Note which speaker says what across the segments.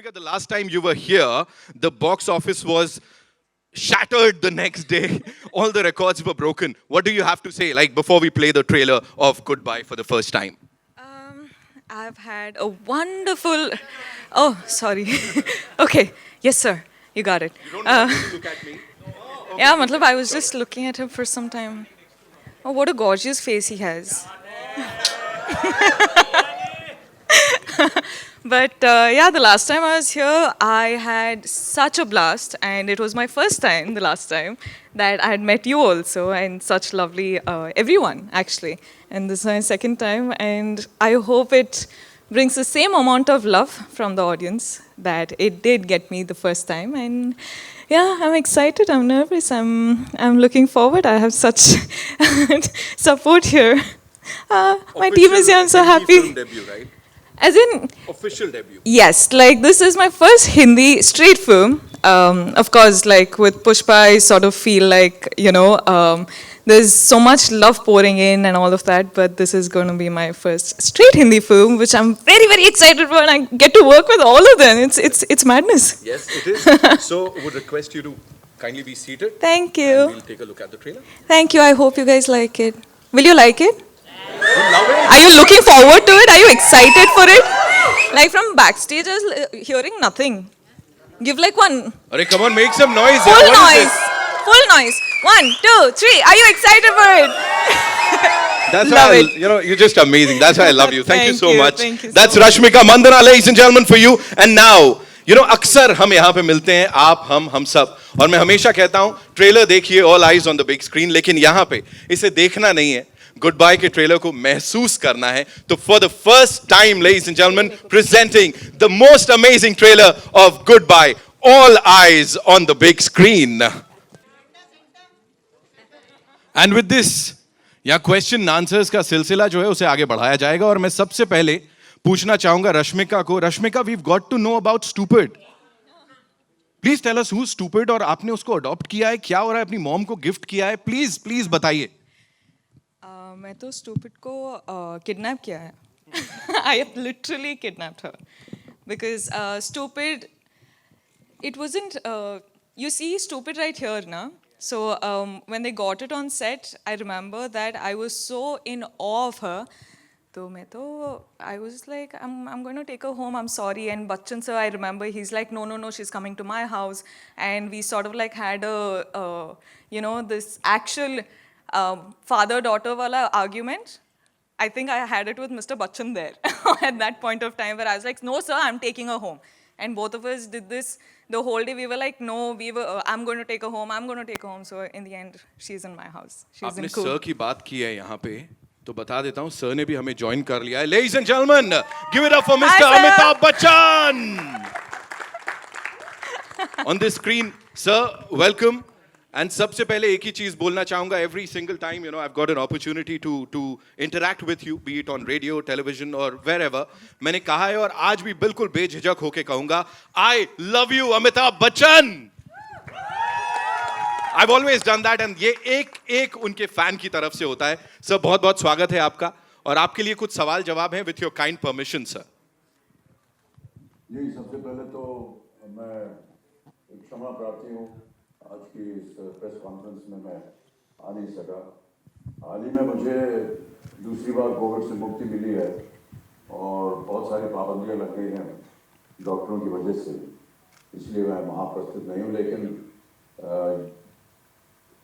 Speaker 1: Rashmika, the last time you were here, the box office was shattered the next day. All the records were broken. What do you have to say, like before we play the trailer of Goodbye for the first time?
Speaker 2: Um, I've had a wonderful. Oh, sorry. Okay. Yes, sir. You got it.
Speaker 1: You don't have to look at me.
Speaker 2: Yeah, matlab, I was just looking at him for some time. Oh, what a gorgeous face he has. But yeah, the last time I was here, I had such a blast, and it was my first time, the last time, that I had met you also, and such lovely everyone, actually. And this is my second time, and I hope it brings the same amount of love from the audience that it did get me the first time. And yeah, I'm excited, I'm nervous, I'm looking forward. I have such support here. My team is here, I'm so happy.
Speaker 1: Film debut, right?
Speaker 2: As in,
Speaker 1: Official debut.
Speaker 2: yes, like this is my first Hindi straight film. Of course, like with Pushpa, I sort of feel like, there's so much love pouring in and all of that, but this is going to be my first straight Hindi film, which I'm very, very excited for, and I get to work with all of them. It's madness.
Speaker 1: Yes, it is. So, would request you to kindly be seated.
Speaker 2: Thank
Speaker 1: And
Speaker 2: you.
Speaker 1: we'll take a look at the trailer.
Speaker 2: Thank you. I hope you guys like it. Will you like it?
Speaker 1: We love it.
Speaker 2: Are you looking forward to it? Are you excited for it? Like from backstage, I was hearing nothing. Give like one
Speaker 1: Arey, come on, make some noise.
Speaker 2: full
Speaker 1: What is
Speaker 2: noise.
Speaker 1: this?
Speaker 2: Full noise. 1, 2, 3. Are you excited for it?
Speaker 1: That's
Speaker 2: Love
Speaker 1: why,
Speaker 2: it.
Speaker 1: you're just amazing. That's why I love you. Thank you
Speaker 2: Thank
Speaker 1: so
Speaker 2: you.
Speaker 1: much.
Speaker 2: Thank you so
Speaker 1: That's
Speaker 2: much.
Speaker 1: Rashmika Mandanna, ladies and gentlemen, for you. And now, अक्सर हम यहाँ पे मिलते हैं, आप, हम सब. और मैं हमेशा कहता हूँ, ट्रेलर देखिए, all eyes on the big screen. लेकिन यहाँ पे इसे देखना नहीं है. Goodbye के ट्रेलर को महसूस करना है. तो for the first time, ladies and gentlemen, presenting the most amazing trailer of Goodbye. All eyes on the big screen. And with this, यहाँ क्वेश्चन आंसर्स का सिलसिला जो है उसे आगे बढ़ाया जाएगा और मैं सबसे पहले पूछना चाहूंगा रश्मिका को. Rashmika, we've got to know about Stupid. Please tell us who is Stupid और आपने उसको अडॉप्ट किया है, क्या हो रहा है, अपनी मॉम को गिफ्ट किया है, प्लीज बताइए.
Speaker 2: मैं तो स्टूपिड को किडनैप किया है. I have literally kidnapped her because stupid it wasn't you see stupid right here na. So when they got it on set, I remember that I was so in awe of her. I was like, I'm going to take her home, I'm sorry. And Bachchan sir, I remember, he's like, no, she's coming to my house. And we sort of like had this actual father-daughter wala argument. I think I had it with Mr. Bachchan there at that point of time, where I was like, no sir, I'm taking her home. And both of us did this the whole day. We were like, no, I'm going to take her home. So in the end, she's in my house. She's
Speaker 1: आपने
Speaker 2: in cool.
Speaker 1: Sir की बात की है यहाँ पे, तो बता देता हूँ, सर ने भी हमें ज्वाइन कर लिया है. Ladies and gentlemen, give it up for Mr.
Speaker 2: Hi, sir.
Speaker 1: Amitabh Bachchan. On this screen, sir, welcome. And सबसे पहले एक ही चीज बोलना चाहूंगा. Every single time, I've got an opportunity to interact with you, be it on radio, television, or wherever. मैंने कहा है और आज भी बिल्कुल बेझिझक होके कहूंगा, I love you, Amitabh Bachchan. I've always done that, and ये एक उनके फैन की तरफ से होता है. सर, बहुत बहुत स्वागत है आपका, और आपके लिए कुछ सवाल जवाब हैं with your kind permission, sir.
Speaker 3: जी, सबसे पहले तो मैं क्षमा प्रार्थी हूँ, आज की इस प्रेस कॉन्फ्रेंस में मैं आ नहीं सका. हाल ही में मुझे दूसरी बार कोविड से मुक्ति मिली है और बहुत सारी पाबंदियां लग गई हैं डॉक्टरों की वजह से, इसलिए मैं वहाँ प्रस्तुत नहीं हूँ. लेकिन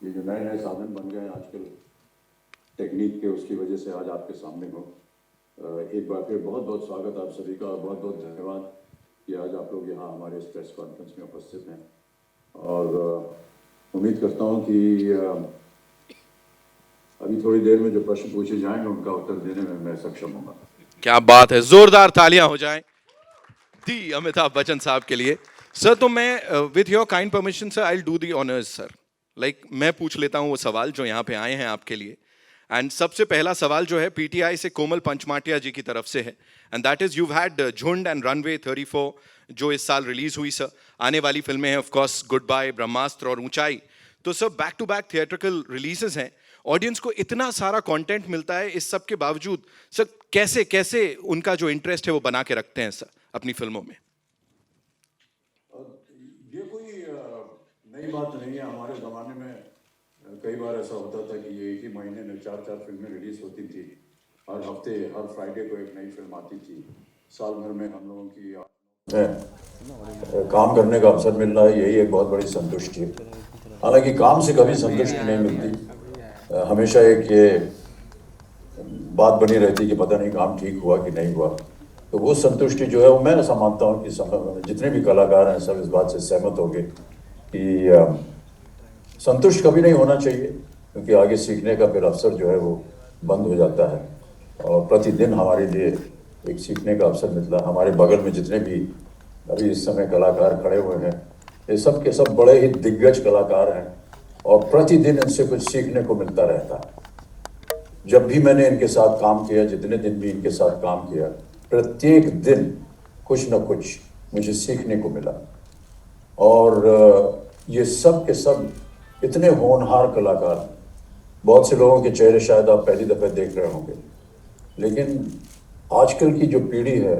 Speaker 3: ये जो नए नए साधन बन गए हैं आजकल टेक्निक के, उसकी वजह से आज आपके सामने हूँ. एक बार फिर बहुत बहुत स्वागत आप सभी का, और बहुत बहुत धन्यवाद कि आज आप लोग यहाँ हमारे इस प्रेस कॉन्फ्रेंस में उपस्थित हैं. और उम्मीद करता हूँ कि अभी थोड़ी देर में जो प्रश्न पूछे जाएंगे उनका उत्तर देने में मैं सक्षम होगा.
Speaker 1: क्या बात है, जोरदार तालियां हो जाएं दी अमिताभ बच्चन साहब के लिए. सर, तो मैं with your kind permission sir, I will do the honours sir. Like मैं पूछ लेता हूँ वो सवाल जो यहाँ पे आए हैं आपके लिए. एंड सबसे पहला सवाल जो है पीटीआई से कोमल पंचमाटिया जी की तरफ से है, and that is you had झुंड एंड रनवे 34 जो इस साल रिलीज हुई सर. आने वाली फिल्में हैं of course Goodbye, Brahmastra और ऊंचाई. तो sir back to back theatrical releases हैं, ऑडियंस को इतना सारा कंटेंट मिलता है, इस सब के बावजूद सर कैसे उनका जो इंटरेस्ट है वो बना के रखते हैं सर अपनी फिल्मों में?
Speaker 3: नई बात नहीं है। हमारे ज़माने में कई बार ऐसा होता था कि ये एक ही महीने में 4-4 फिल्में रिलीज होती थी। हर हफ्ते, हर फ्राइडे को एक नई फिल्म आती थी। साल भर में हम लोगों की काम करने का अवसर मिल रहा है, यही एक बहुत बड़ी संतुष्टि है। हालांकि काम से कभी संतुष्टि नहीं मिलती। हमेशा एक ये बात बनी रहती कि पता नहीं काम ठीक हुआ कि नहीं हुआ। तो वो संतुष्टि जो है वो मैं ऐसा मानता हूँ कि जितने भी कलाकार हैं सब इस बात से सहमत होंगे कि संतुष्ट कभी नहीं होना चाहिए, क्योंकि आगे सीखने का फिर अवसर जो है वो बंद हो जाता है। और प्रतिदिन हमारे लिए एक सीखने का अवसर मिलता है। हमारे बगल में जितने भी अभी इस समय कलाकार खड़े हुए हैं, ये सब के सब बड़े ही दिग्गज कलाकार हैं और प्रतिदिन इनसे कुछ सीखने को मिलता रहता है। जब भी मैंने इनके साथ काम किया, जितने दिन भी इनके साथ काम किया, प्रत्येक दिन कुछ न कुछ मुझे सीखने को मिला। और ये सब के सब इतने होनहार कलाकार हैं। बहुत से लोगों के चेहरे शायद आप पहली दफ़े देख रहे होंगे, लेकिन आजकल की जो पीढ़ी है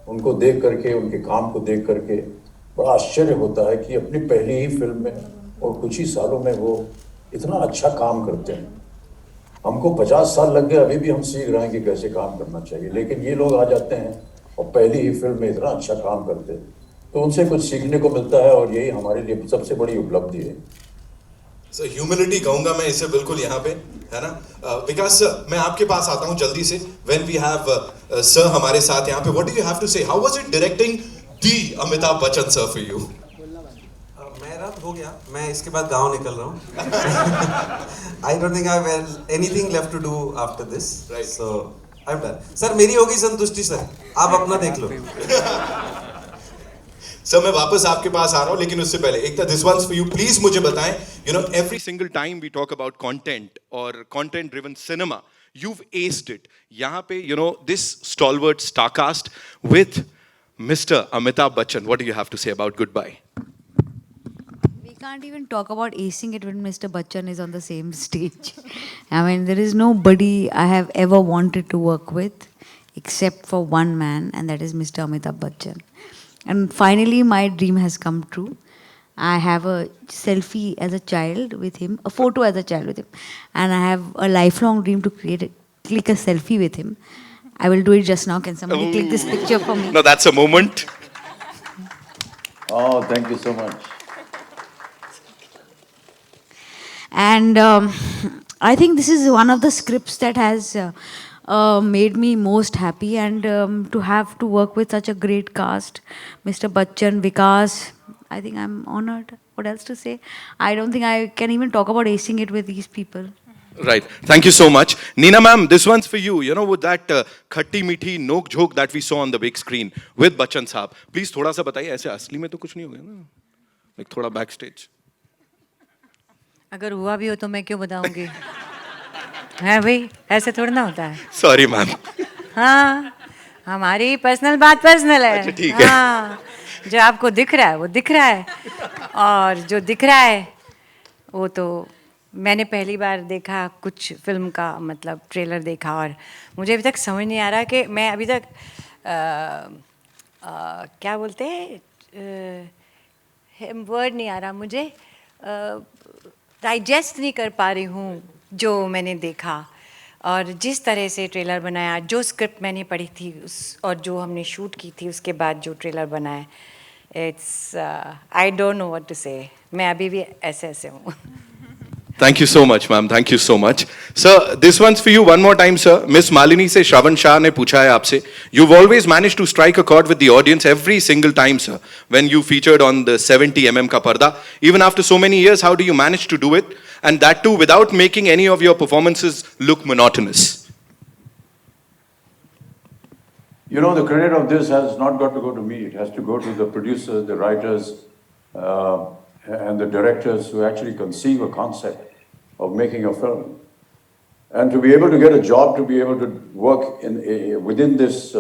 Speaker 3: उनको देख करके, उनके काम को देख करके बड़ा आश्चर्य होता है कि अपनी पहली ही फिल्म में और कुछ ही सालों में वो इतना अच्छा काम करते हैं। हमको 50 साल लग गए, अभी भी हम सीख रहे हैं कि कैसे काम करना चाहिए, लेकिन ये लोग आ जाते हैं और पहली ही फिल्म में इतना अच्छा काम करते हैं, तो उनसे कुछ सीखने को मिलता है और यही हमारे लिए सबसे बड़ी उपलब्धि है।
Speaker 1: सर ह्यूमिलिटी कहूंगा मैं इसे बिल्कुल यहाँ पे, है ना, बिकॉज मैं आपके पास आता हूँ जल्दी से। व्हेन वी हैव सर हमारे साथ यहाँ पे, what do you have to say, how was it directing the Amitabh Bachchan sir for you?
Speaker 4: मेरा हो गया, मैं इसके बाद गांव निकल रहा हूँ। I don't think I have anything left to do after this, so I am done. Sir मेरी होगी संतुष्टि, सर आप अपना देख लो।
Speaker 1: सर मैं वापस आपके पास आ रहा हूं, लेकिन उससे पहले एक था this once for you. Please मुझे बताएं, you know every single time we talk about content और content driven cinema, you've aced it. यहाँ पे you know this stalwart starcast with Mr. Amitabh Bachchan. What do you have to say about Goodbye?
Speaker 5: We can't even talk about acing it when Mr. Bachchan is on the same stage. I mean, there is nobody I have ever wanted to work with except for one man, and that is Mr. Amitabh Bachchan. And finally, my dream has come true. I have a selfie as a child with him, a photo as a child with him, and I have a lifelong dream to click a selfie with him. I will do it just now. Can somebody click this picture for me?
Speaker 1: No, that's a moment.
Speaker 3: Oh, thank you so much.
Speaker 5: And I think this is one of the scripts that has made me most happy, and to have to work with such a great cast, Mr. Bachchan, Vikas, I think I'm honored. What else to say? I don't think I can even talk about acing it with these people.
Speaker 1: Right. Thank you so much. Neena ma'am, this one's for you. You know, with that khatti meethi nok jhok that we saw on the big screen with Bachchan साहब, please थोड़ा सा बताइए, ऐसे असली में तो कुछ नहीं हो गया ना, like थोड़ा backstage.
Speaker 6: अगर हुआ भी हो तो मैं क्यों बताऊंगी? है भाई, ऐसे थोड़ा ना होता है।
Speaker 1: Sorry ma'am.
Speaker 6: हाँ, हमारी पर्सनल बात पर्सनल है।
Speaker 1: अच्छा, ठीक है।
Speaker 6: हाँ, जो आपको दिख रहा है वो दिख रहा है, और जो दिख रहा है वो तो मैंने पहली बार देखा कुछ फिल्म का, मतलब ट्रेलर देखा, और मुझे अभी तक समझ नहीं आ रहा कि मैं अभी तक क्या बोलते हैं, वर्ड नहीं आ रहा मुझे, डाइजेस्ट नहीं कर पा रही हूँ जो मैंने देखा, और जिस तरह से ट्रेलर बनाया, जो स्क्रिप्ट मैंने पढ़ी थी उस और जो हमने शूट की थी उसके बाद जो ट्रेलर बना है, it's I don't know what to say. मैं अभी भी ऐसे ऐसे हूँ।
Speaker 1: Thank you so much, ma'am. Thank you so much. Sir, this one's for you one more time, sir. Miss Malini से श्रवण शाह ने पूछा है आपसे. You've always managed to strike a chord with the audience every single time, sir. When you featured on the 70 ka parda, even after so many years, how do you manage to do it? And that too without making any of your performances look monotonous.
Speaker 3: You know, the credit of this has not got to go to me. It has to go to the producers, the writers, and the directors who actually conceive a concept of making a film. And to be able to get a job, to be able to work within this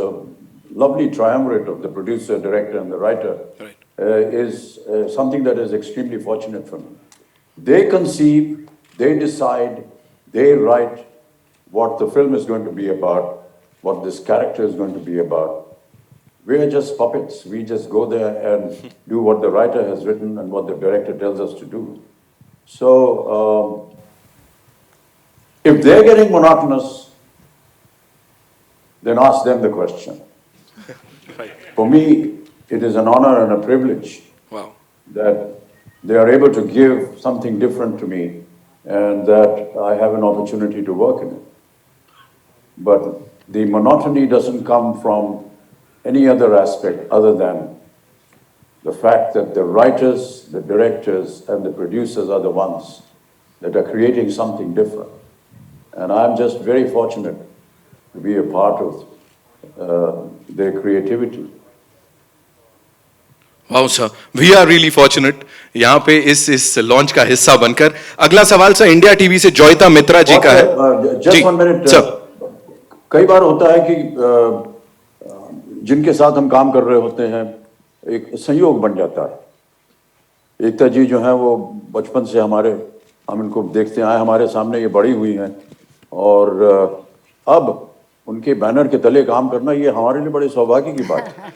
Speaker 3: lovely triumvirate of the producer, director, and the writer,
Speaker 1: Right.
Speaker 3: Is something that is extremely fortunate for me. They conceive, they decide, they write what the film is going to be about, what this character is going to be about. We are just puppets. We just go there and do what the writer has written and what the director tells us to do. So, if they're getting monotonous, then ask them the question. For me, it is an honor and a privilege that they are able to give something different to me and that I have an opportunity to work in it. But the monotony doesn't come from any other aspect other than the fact that the writers, the directors, and the producers are the ones that are creating something different. And I'm just very fortunate to be a part of their creativity.
Speaker 1: Wow sir, we are really fortunate यहाँ पे इस launch का हिस्सा बनकर। अगला सवाल sir India TV से जॉयता मित्रा जी का है।
Speaker 3: जस्ट 1 मिनट सर, कई बार होता है कि जिनके साथ हम काम कर रहे होते हैं एक संयोग बन जाता है। एकता जी जो हैं वो बचपन से हम इनको देखते आए, हमारे सामने ये बड़ी हुई हैं और अब उनके बैनर के तले काम करना ये हमारे लिए बड़े सौभाग्य की बात है।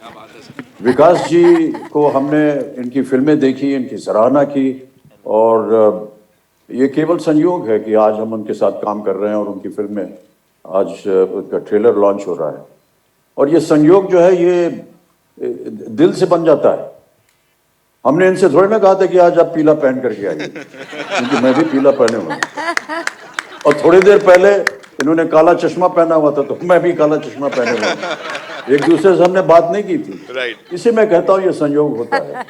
Speaker 3: विकास जी को हमने इनकी फिल्में देखी, इनकी सराहना की और ये केवल संयोग है कि आज हम उनके साथ काम कर रहे हैं और उनकी फिल्में आज उनका ट्रेलर लॉन्च हो रहा है। और ये संयोग जो है ये दिल से बन जाता है। हमने इनसे थोड़ी ना कहा था कि आज आप पीला पहन करके आइए, क्योंकि मैं भी पीला पहने हुआ हूं। और थोड़ी देर पहले इन्होंने काला चश्मा पहना हुआ था तो मैं भी काला चश्मा पहने हुआ हूं। एक दूसरे से हमने बात नहीं की थी। इसे मैं कहता हूं ये संयोग होता है।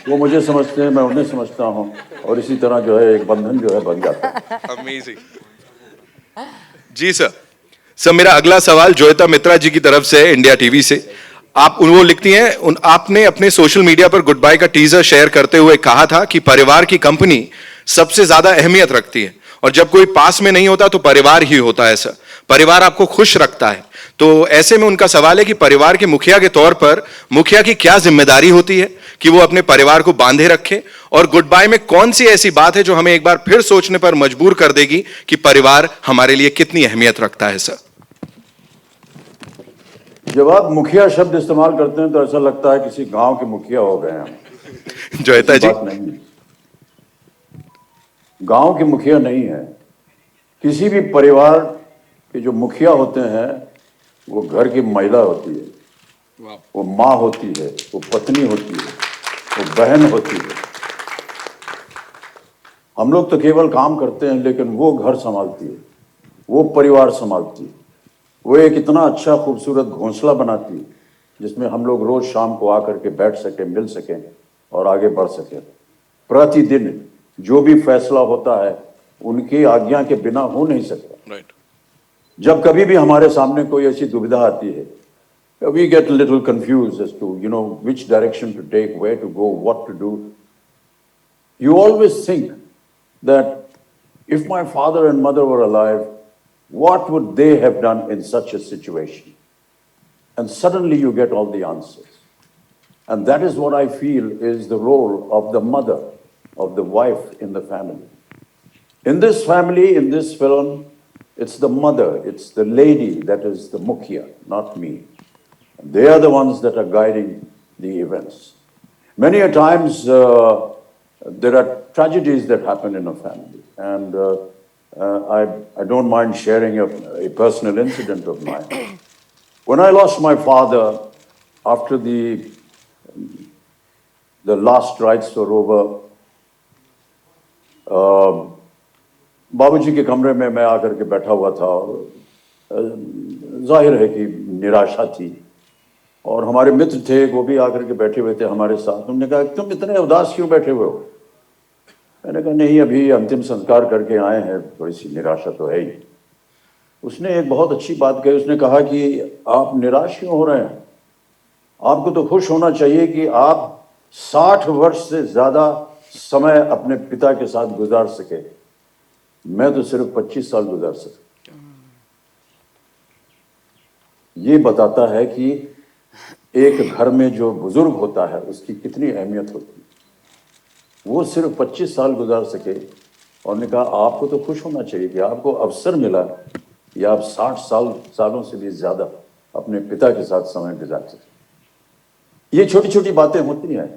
Speaker 3: वो मुझे समझते हैं, मैं उन्हें समझता हूं और इसी तरह जो है एक बंधन जो है बन जाता है।
Speaker 1: अमेजिंग। जी सर। सर मेरा अगला सवाल जोयता मित्रा जी की तरफ से है, इंडिया टीवी से। आप वो लिखती हैं, आपने अपने सोशल मीडिया पर गुड बाय का टीजर शेयर करते हुए कहा था कि परिवार की कंपनी सबसे ज्यादा अहमियत रखती है और जब कोई पास में नहीं होता तो परिवार ही होता है सर। परिवार आपको खुश रखता है, तो ऐसे में उनका सवाल है कि परिवार के मुखिया के तौर पर मुखिया की क्या जिम्मेदारी होती है कि वो अपने परिवार को बांधे रखे, और गुड बाय में कौन सी ऐसी बात है जो हमें एक बार फिर सोचने पर मजबूर कर देगी कि परिवार हमारे लिए कितनी अहमियत रखता है सर।
Speaker 3: जब आप मुखिया शब्द इस्तेमाल करते हैं तो ऐसा लगता है किसी गांव के मुखिया हो गए हैं।
Speaker 1: जोयता जी,
Speaker 3: नहीं, गांव के मुखिया नहीं है। किसी भी परिवार के जो मुखिया होते हैं वो घर की महिला होती है, वो माँ होती है, वो पत्नी होती है, वो बहन होती है। हम लोग तो केवल काम करते हैं लेकिन वो घर संभालती है, वो परिवार संभालती है। वो एक इतना अच्छा खूबसूरत घोंसला बनाती है जिसमें हम लोग रोज शाम को आकर के बैठ सकें, मिल सकें और आगे बढ़ सकें। प्रतिदिन जो भी फैसला होता है उनकी आज्ञा के बिना हो नहीं सकता। जब कभी भी हमारे सामने कोई ऐसी दुविधा आती है, we get little confuse as to which direction to take, where to go, what to do. You always think that if my father and mother were alive, what would they have done in such a situation? And suddenly you get all the answers. And that is what I feel is the role of the mother, of the wife in the family. In this family, in this film, it's the mother, it's the lady that is the mukhya, not me. They are the ones that are guiding the events. Many a times, there are tragedies that happen in a family. And I don't mind sharing a personal incident of mine. When I lost my father, after the last rites were over, बाबूजी के कमरे में मैं आकर के बैठा हुआ था और जाहिर है कि निराशा थी और हमारे मित्र थे वो भी आकर के बैठे हुए थे हमारे साथ। उन्होंने कहा तुम इतने उदास क्यों बैठे हुए हो? मैंने कहा नहीं, अभी अंतिम संस्कार करके आए हैं, थोड़ी सी निराशा तो है ही। उसने एक बहुत अच्छी बात कही, उसने कहा कि आप निराश क्यों हो रहे हैं? आपको तो खुश होना चाहिए कि आप 60 वर्ष से ज्यादा समय अपने पिता के साथ गुजार सके। मैं तो सिर्फ 25 साल गुजार सका। ये बताता है कि एक घर में जो बुजुर्ग होता है उसकी कितनी अहमियत होती है। वो सिर्फ 25 साल गुजार सके और ने कहा आपको तो खुश होना चाहिए कि आपको अवसर मिला या आप 60 सालों से भी ज्यादा अपने पिता के साथ समय गुजार सके। ये छोटी छोटी बातें होती हैं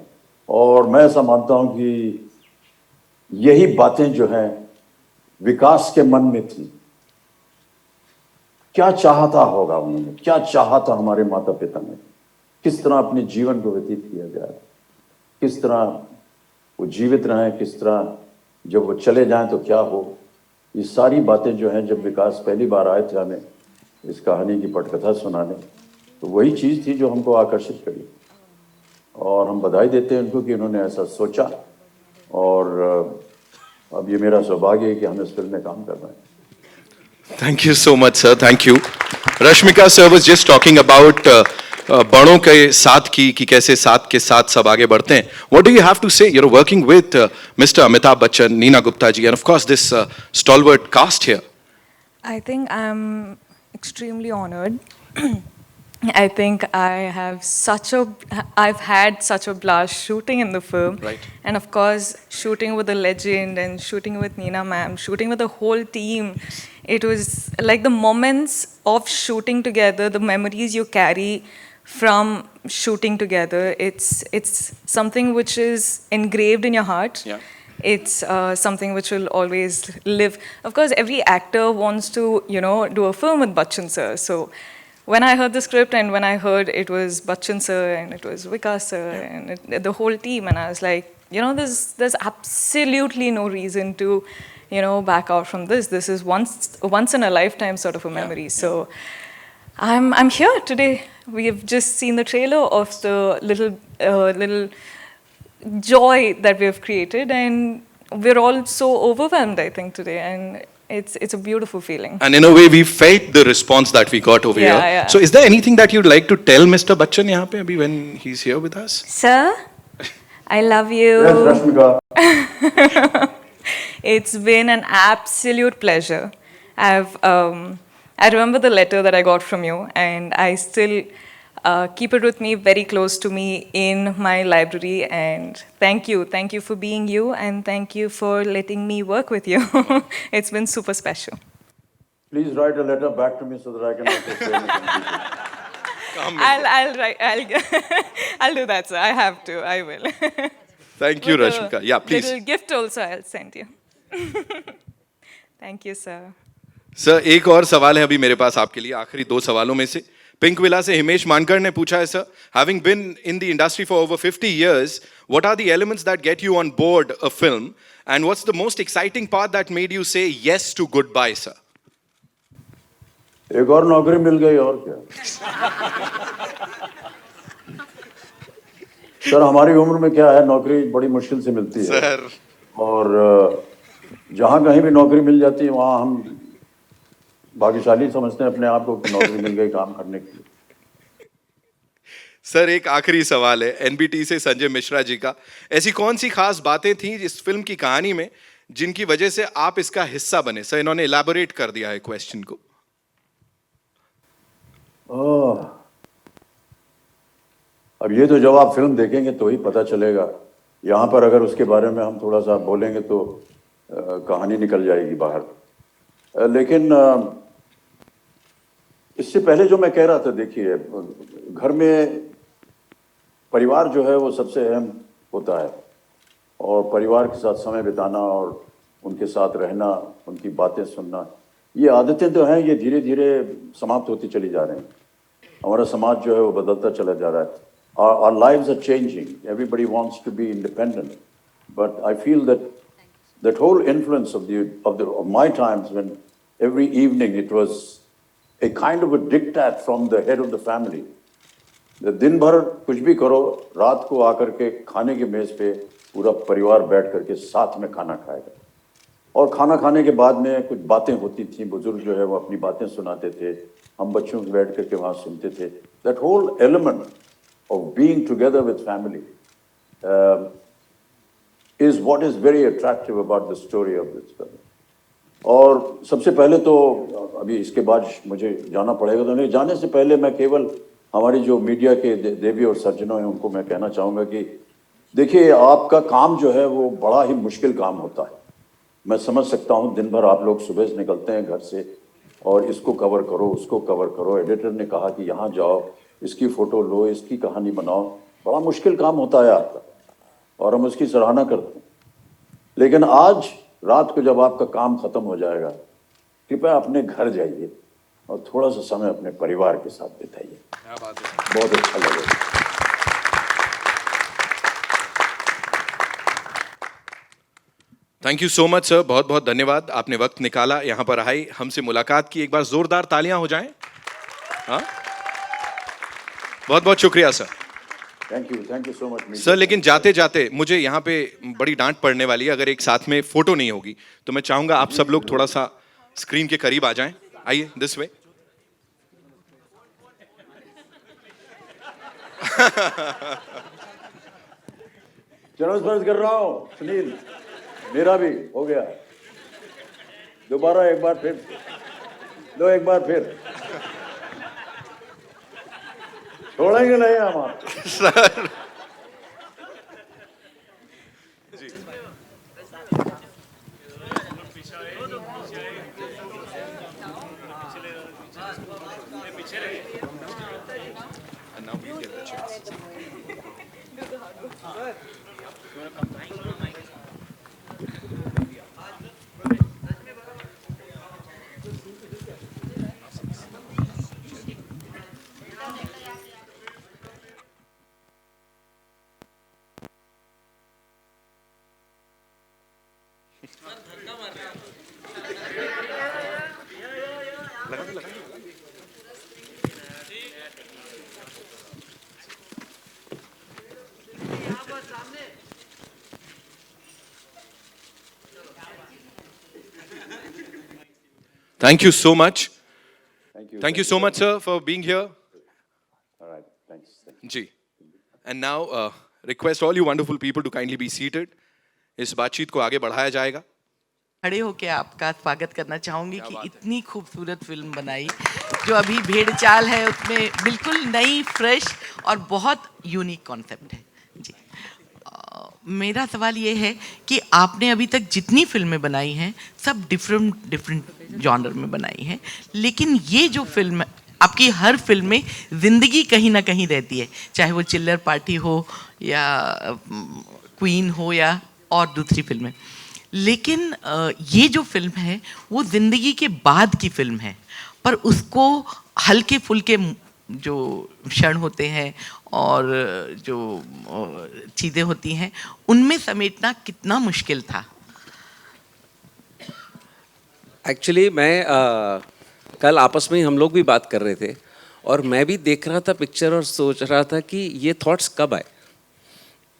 Speaker 3: और मैं ऐसा मानता हूं कि यही बातें जो हैं विकास के मन में थी। क्या चाहता होगा उन्होंने, क्या चाहा था हमारे माता पिता ने, किस तरह अपने जीवन को व्यतीत किया जाए, किस तरह वो जीवित रहें, किस तरह जब वो चले जाएं तो क्या हो। ये सारी बातें जो हैं, जब विकास पहली बार आए थे हमें इस कहानी की पटकथा सुनाने, तो वही चीज़ थी जो हमको आकर्षित करी और हम बधाई देते हैं उनको कि उन्होंने ऐसा सोचा। और अब ये मेरा सौभाग्य है कि हम इस फिल्म में काम कर रहे हैं।
Speaker 1: Thank you so much, sir. Thank you. Rashmika sir was just talking about बड़ों के साथ कि कैसे साथ के साथ सब आगे बढ़ते हैं. What do you have to say? You're working with Mr. Amitabh Bachchan, Neena Gupta ji, and of course this stalwart cast here.
Speaker 2: I think I'm extremely honored. I think I've had such a blast shooting in the film.
Speaker 1: Right.
Speaker 2: And of course, shooting with a legend and shooting with Neena ma'am, shooting with the whole team. It was like the moments of shooting together, the memories you carry from shooting together. It's something which is engraved in your heart.
Speaker 1: Yeah.
Speaker 2: It's something which will always live. Of course, every actor wants to, do a film with Bachchan sir. So when I heard the script and when I heard it was Bachchan sir and it was Vikas sir and the whole team, and I was like, there's absolutely no reason to, back out from this. This is once in a lifetime sort of a memory. So I'm here today. We have just seen the trailer of the little joy that we have created, and we're all so overwhelmed, I think, today, and it's a beautiful feeling.
Speaker 1: And in a way, we felt the response that we got over
Speaker 2: Yeah,
Speaker 1: here.
Speaker 2: yeah.
Speaker 1: So, is there anything that you'd like to tell Mr. Bachchan यहाँ पे अभी when he's here with us?
Speaker 2: Sir, I love you.
Speaker 3: Yes, Rashmika.
Speaker 2: It's been an absolute pleasure. I remember the letter that I got from you, and I still keep it with me, very close to me in my library. And thank you for being you, and thank you for letting me work with you. It's been super special.
Speaker 3: Please write a letter back to me so that I can also say anything.
Speaker 2: I'll write. I'll do that, sir. I have to. I will.
Speaker 1: Thank you,
Speaker 2: With a
Speaker 1: Rashmika. Yeah, please.
Speaker 2: Little gift also I'll send you. Thank you, sir.
Speaker 1: Sir एक और सवाल है अभी मेरे पास आपके लिए, आखिरी दो सवालों में से. पिंक विला से हिमेश मानकर ने पूछा है, sir, having been in the industry for over 50 years, what are the elements that get you on board a film and what's the most exciting part that made you say yes to Goodbye, sir?
Speaker 3: एक और नौकरी मिल गई और क्या। Sir हमारी उम्र में क्या है, नौकरी बड़ी मुश्किल से मिलती है
Speaker 1: सर,
Speaker 3: और जहाँ कहीं भी नौकरी मिल जाती है वहाँ हम भाग्यशाली समझते हैं अपने आप को कि नौकरी मिल गई काम करने के लिए।
Speaker 1: सर एक आखिरी सवाल है एनबीटी से संजय मिश्रा जी का. ऐसी कौन सी खास बातें थी इस फिल्म की कहानी में जिनकी वजह से आप इसका हिस्सा बने? सर इन्होंने इलैबोरेट कर दिया है क्वेश्चन को.
Speaker 3: अब ये तो जब आप फिल्म देखेंगे तो ही पता चलेगा. यहाँ पर अगर उसके बारे में हम थोड़ा सा बोलेंगे तो कहानी निकल जाएगी बाहर. लेकिन इससे पहले जो मैं कह रहा था, देखिए घर में परिवार जो है वो सबसे अहम होता है और परिवार के साथ समय बिताना और उनके साथ रहना, उनकी बातें सुनना, ये आदतें तो हैं, ये धीरे धीरे समाप्त होती चली जा रही हैं. हमारा समाज जो है वो बदलता चला जा रहा है. Our lives are changing. Everybody wants to be independent, but I feel that whole influence of my times, when every evening it was a kind of a diktat from the head of the family. दिन भर कुछ भी करो, रात को आकर के खाने के मेज पे पूरा परिवार बैठ करके साथ में खाना खाएगा और खाना खाने के बाद में कुछ बातें होती थी. बुजुर्ग जो है वो अपनी बातें सुनाते थे, हम बच्चों को बैठ करके वहाँ सुनते थे. That whole element of being together with family is what is very attractive about the story of this film. और सबसे पहले तो अभी इसके बाद मुझे जाना पड़ेगा, तो नहीं जाने से पहले मैं केवल हमारी जो मीडिया के देवी और सज्जनों हैं उनको मैं कहना चाहूँगा कि देखिए आपका काम जो है वो बड़ा ही मुश्किल काम होता है. मैं समझ सकता हूँ दिन भर आप लोग सुबह से निकलते हैं घर से और इसको कवर करो, उसको कवर करो, एडिटर ने कहा कि यहाँ जाओ, इसकी फ़ोटो लो, इसकी कहानी बनाओ. बड़ा मुश्किल काम होता है आपका और हम उसकी सराहना करते हैं, लेकिन आज रात को जब आपका काम खत्म हो जाएगा, कृपया अपने घर जाइए और थोड़ा सा समय अपने परिवार के साथ बिताइए। बहुत अच्छा लगेगा।
Speaker 1: Thank you so much sir, बहुत बहुत धन्यवाद, आपने वक्त निकाला, यहाँ पर आए, हमसे मुलाकात की। एक बार जोरदार तालियां हो जाएं। हाँ, बहुत बहुत शुक्रिया sir.
Speaker 3: Thank you so much
Speaker 1: sir, लेकिन जाते जाते मुझे यहाँ पे बड़ी डांट पड़ने वाली है अगर एक साथ में फोटो नहीं होगी, तो मैं चाहूंगा आप सब लोग थोड़ा सा स्क्रीन के करीब आ जाएं। आइए दिस वे।
Speaker 3: ट्रांसफर कर रहा हूँ सुनील, मेरा भी हो गया। दोबारा एक बार फिर लो, एक बार फिर छोड़ेंगे नहीं हम आपको।
Speaker 1: Sir Thank you so much. Thank you so much, sir, for being here.
Speaker 3: All right, thanks.
Speaker 1: जी. And now, request all you wonderful people to kindly be seated. इस बातचीत को आगे बढ़ाया जाएगा.
Speaker 7: खड़े होकर आपका स्वागत करना चाहूंगी कि इतनी खूबसूरत फिल्म बनाई, जो अभी भेड़ चाल है उसमें बिल्कुल नई, फ्रेश और बहुत यूनिक कॉन्सेप्ट है जी। मेरा सवाल ये है कि आपने अभी तक जितनी फिल्में बनाई हैं सब डिफरेंट जॉनर में बनाई हैं, लेकिन ये जो फिल्म, आपकी हर फिल्म में ज़िंदगी कहीं ना कहीं रहती है, चाहे वो चिल्लर पार्टी हो या क्वीन हो या और दूसरी फिल्में। लेकिन ये जो फिल्म है वो ज़िंदगी के बाद की फिल्म है, पर उसको हल्के फुल्के जो क्षण होते हैं और जो चीज़ें होती हैं उनमें समेटना कितना मुश्किल था?
Speaker 8: एक्चुअली मैं कल आपस में ही हम लोग भी बात कर रहे थे और मैं भी देख रहा था पिक्चर और सोच रहा था कि ये थॉट्स कब आए,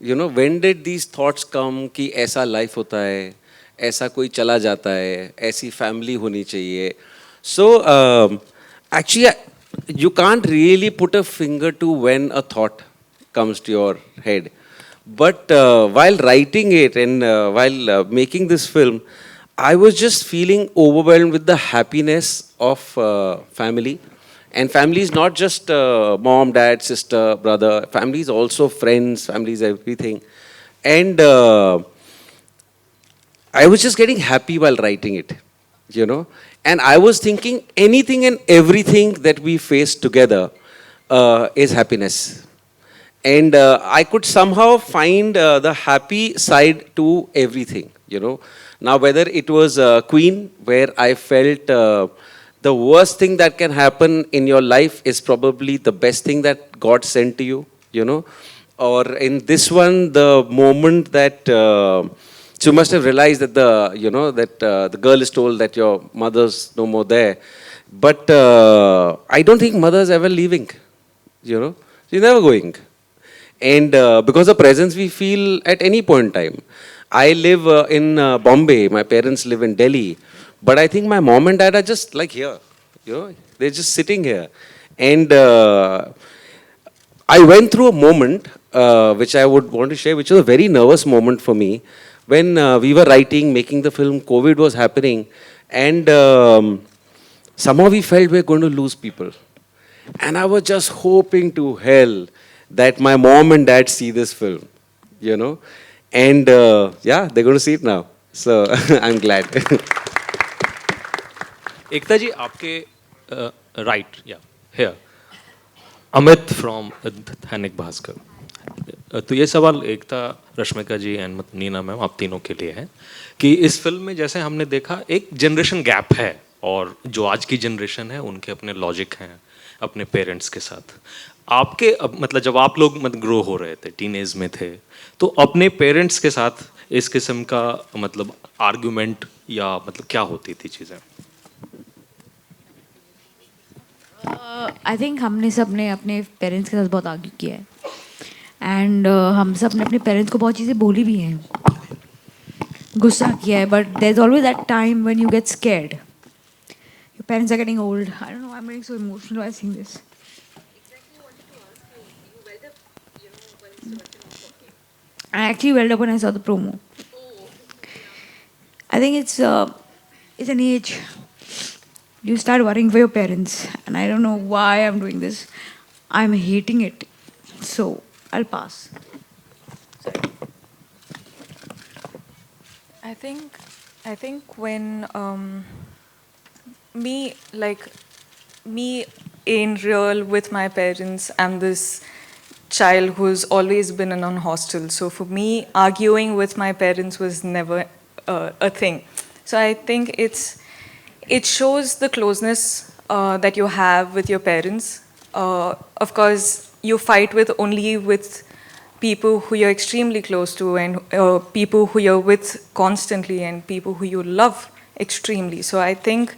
Speaker 8: you know, when did these thoughts come कि ऐसा लाइफ होता है, ऐसा कोई चला जाता है, ऐसी फैमिली होनी चाहिए. So actually you can't really put a finger to when a thought comes to your head. But while writing it and while making this film, I was just feeling overwhelmed with the happiness of family. And family is not just mom, dad, sister, brother. Family is also friends, family is everything. And I was just getting happy while writing it, you know. And I was thinking anything and everything that we face together is happiness. And I could somehow find the happy side to everything, you know. Now, whether it was Queen, where I felt the worst thing that can happen in your life is probably the best thing that God sent to you, you know. Or in this one, the moment that so you must have realized that the girl is told that your mother's no more there. But I don't think mother's ever leaving, you know. She's never going. And because the presence we feel at any point in time. I live in Bombay. My parents live in Delhi. But I think my mom and dad are just like here, you know. They're just sitting here. And I went through a moment which I would want to share, which was a very nervous moment for me. When we were writing, making the film, COVID was happening, and somehow we felt we were going to lose people. And I was just hoping to hell that my mom and dad see this film, you know. And yeah, they're going to see it now. So I'm glad.
Speaker 9: Ekta ji, आपके right, yeah, here. Amit from Dainik Bhaskar. तो ये सवाल एक था रश्मिका जी and Neena ma'am, आप तीनों के लिए है कि इस फिल्म में जैसे हमने देखा एक जनरेशन गैप है, और जो आज की जनरेशन है उनके अपने लॉजिक हैं अपने पेरेंट्स के साथ। आपके मतलब जब आप लोग मतलब ग्रो हो रहे थे, टीनेज में थे, तो अपने पेरेंट्स के साथ इस किस्म का मतलब आर्गुमेंट या मतलब क्या होती थी चीज़ें?
Speaker 5: आई थिंक हमने सब ने अपने पेरेंट्स के साथ बहुत आर्ग्यू किया है, एंड हम सब ने अपने पेरेंट्स को बहुत चीज़ें बोली भी हैं, गुस्सा किया है, but there is always that time when you get scared, your parents are getting old. I don't know, I am getting so emotional while seeing this. I actually welled up when I saw the promo. I think it's an age you start worrying for your parents, and I don't know why I'm doing this. I'm hating it, so I'll pass.
Speaker 2: I think when me in real with my parents, I'm this child who's always been in a hostel. So for me, arguing with my parents was never a thing. So I think it shows the closeness that you have with your parents. Of course, you fight only with people who you're extremely close to, and people who you're with constantly, and people who you love extremely. So I think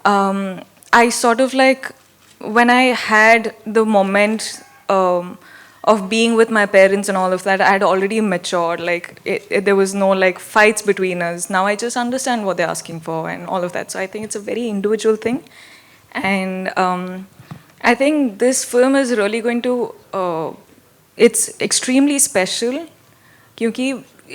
Speaker 2: I sort of like, when I had the moment of being with my parents and all of that, I had already matured. Like there was no like fights between us. Now I just understand what they're asking for and all of that. So I think it's a very individual thing, and I think this film is really going to. It's extremely special, क्योंकि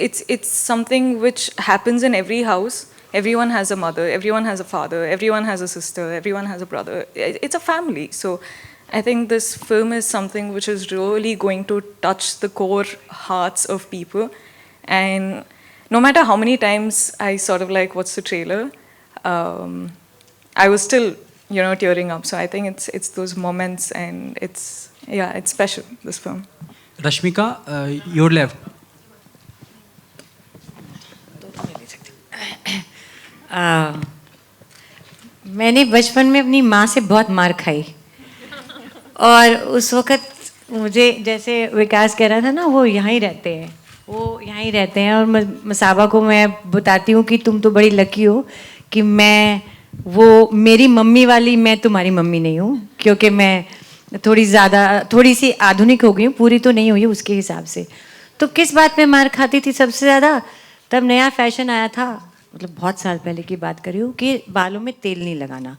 Speaker 2: it's something which happens in every house. Everyone has a mother, everyone has a father, everyone has a sister, everyone has a brother. It's a family. So I think this film is something which is really going to touch the core hearts of people. And no matter how many times I sort of like watched the trailer, I was still, tearing up. So I think it's those moments, and it's special, this film.
Speaker 10: Rashmika, your left.
Speaker 6: मैंने बचपन में अपनी माँ से बहुत मार खाई, और उस वक़्त मुझे, जैसे विकास कह रहा था ना, वो यहाँ ही रहते हैं, वो यहाँ ही रहते हैं। और मसाबा को मैं बताती हूँ कि तुम तो बड़ी लकी हो कि वो मेरी मम्मी वाली, मैं तुम्हारी मम्मी नहीं हूँ, क्योंकि मैं थोड़ी सी आधुनिक हो गई हूँ, पूरी तो नहीं हुई उसके हिसाब से। तो किस बात में मार खाती थी सबसे ज़्यादा? तब नया फैशन आया था, मतलब बहुत साल पहले की बात कर रही हूँ, कि बालों में तेल नहीं लगाना।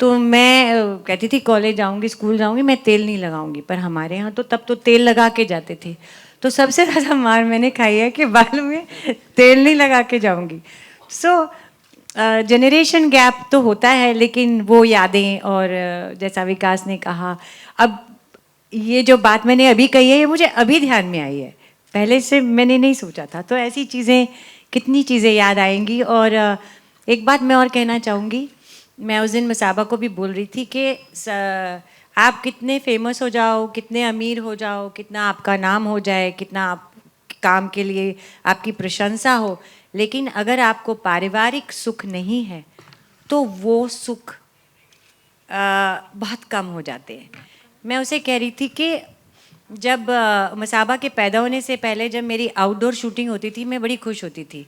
Speaker 6: तो मैं कहती थी कॉलेज जाऊँगी, स्कूल जाऊँगी, मैं तेल नहीं लगाऊँगी, पर हमारे यहाँ तो तब तो तेल लगा के जाते थे। तो सबसे ज़्यादा मार मैंने खाई है कि बालों में तेल नहीं लगा के जाऊँगी। सो जनरेशन गैप तो होता है, लेकिन वो यादें, और जैसा विकास ने कहा, अब ये जो बात मैंने अभी कही है, ये मुझे अभी ध्यान में आई है, पहले से मैंने नहीं सोचा था। तो ऐसी चीज़ें, कितनी चीज़ें याद आएंगी। और एक बात मैं और कहना चाहूँगी, मैं उस दिन मसाबा को भी बोल रही थी कि आप कितने फेमस हो जाओ, कितने अमीर हो जाओ, कितना आपका नाम हो जाए, कितना आप काम के लिए आपकी प्रशंसा हो, लेकिन अगर आपको पारिवारिक सुख नहीं है तो वो सुख बहुत कम हो जाते हैं। मैं उसे कह रही थी कि जब मसाबा के पैदा होने से पहले जब मेरी आउटडोर शूटिंग होती थी, मैं बड़ी खुश होती थी,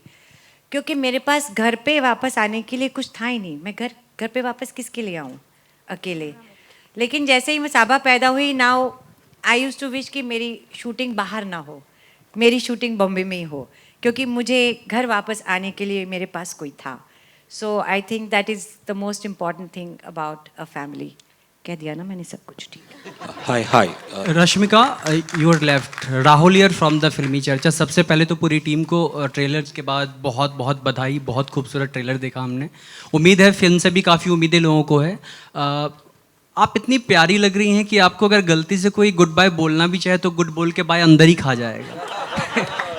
Speaker 6: क्योंकि मेरे पास घर पे वापस आने के लिए कुछ था ही नहीं। मैं घर पे वापस किसके लिए आऊँ अकेले। लेकिन जैसे ही मसाबा पैदा हुई, now I used to wish कि मेरी शूटिंग बाहर ना हो, मेरी शूटिंग बॉम्बे में ही हो, क्योंकि मुझे घर वापस आने के लिए मेरे पास कोई था। So I think that is the most important thing about a family. कह दिया ना मैंने सब कुछ ठीक।
Speaker 8: Hi
Speaker 10: Rashmika, your left. Rahul here from the Filmi Charcha. सबसे पहले तो पूरी टीम को ट्रेलर के बाद बहुत बहुत बधाई। बहुत खूबसूरत ट्रेलर देखा हमने। उम्मीद है फिल्म से भी काफ़ी उम्मीदें लोगों को है। आप इतनी प्यारी लग रही हैं कि आपको अगर गलती से कोई गुड बाय बोलना भी चाहे तो गुड बोल के बाय अंदर ही खा जाएगा।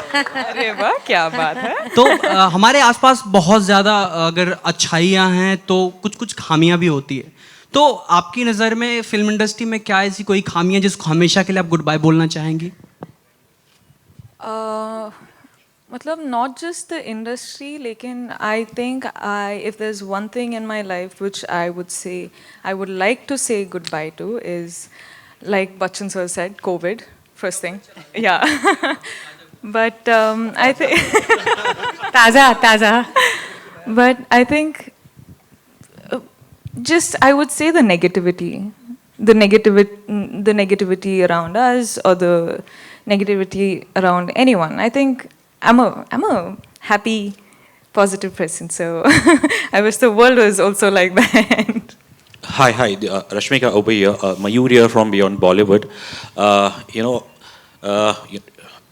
Speaker 2: अरे वाह, क्या बात है।
Speaker 10: तो हमारे आसपास बहुत ज़्यादा अगर अच्छाइयाँ हैं तो कुछ कुछ खामियाँ भी होती है। तो आपकी नज़र में फिल्म इंडस्ट्री में क्या ऐसी कोई खामी है जिसको हमेशा के लिए आप गुड बाय बोलना चाहेंगी?
Speaker 2: मतलब not just the industry, लेकिन I think if there's one thing in my life which I would say I would like to say goodbye to is, like Bachchan sir said, COVID, first thing. Yeah. But I think
Speaker 6: ताज़ा
Speaker 2: but I think just I would say the negativity around us, or the negativity around anyone. I think I'm a happy, positive person, so I wish the world was also like that.
Speaker 11: Hi, Rashmika over here. Mayur here from Beyond Bollywood.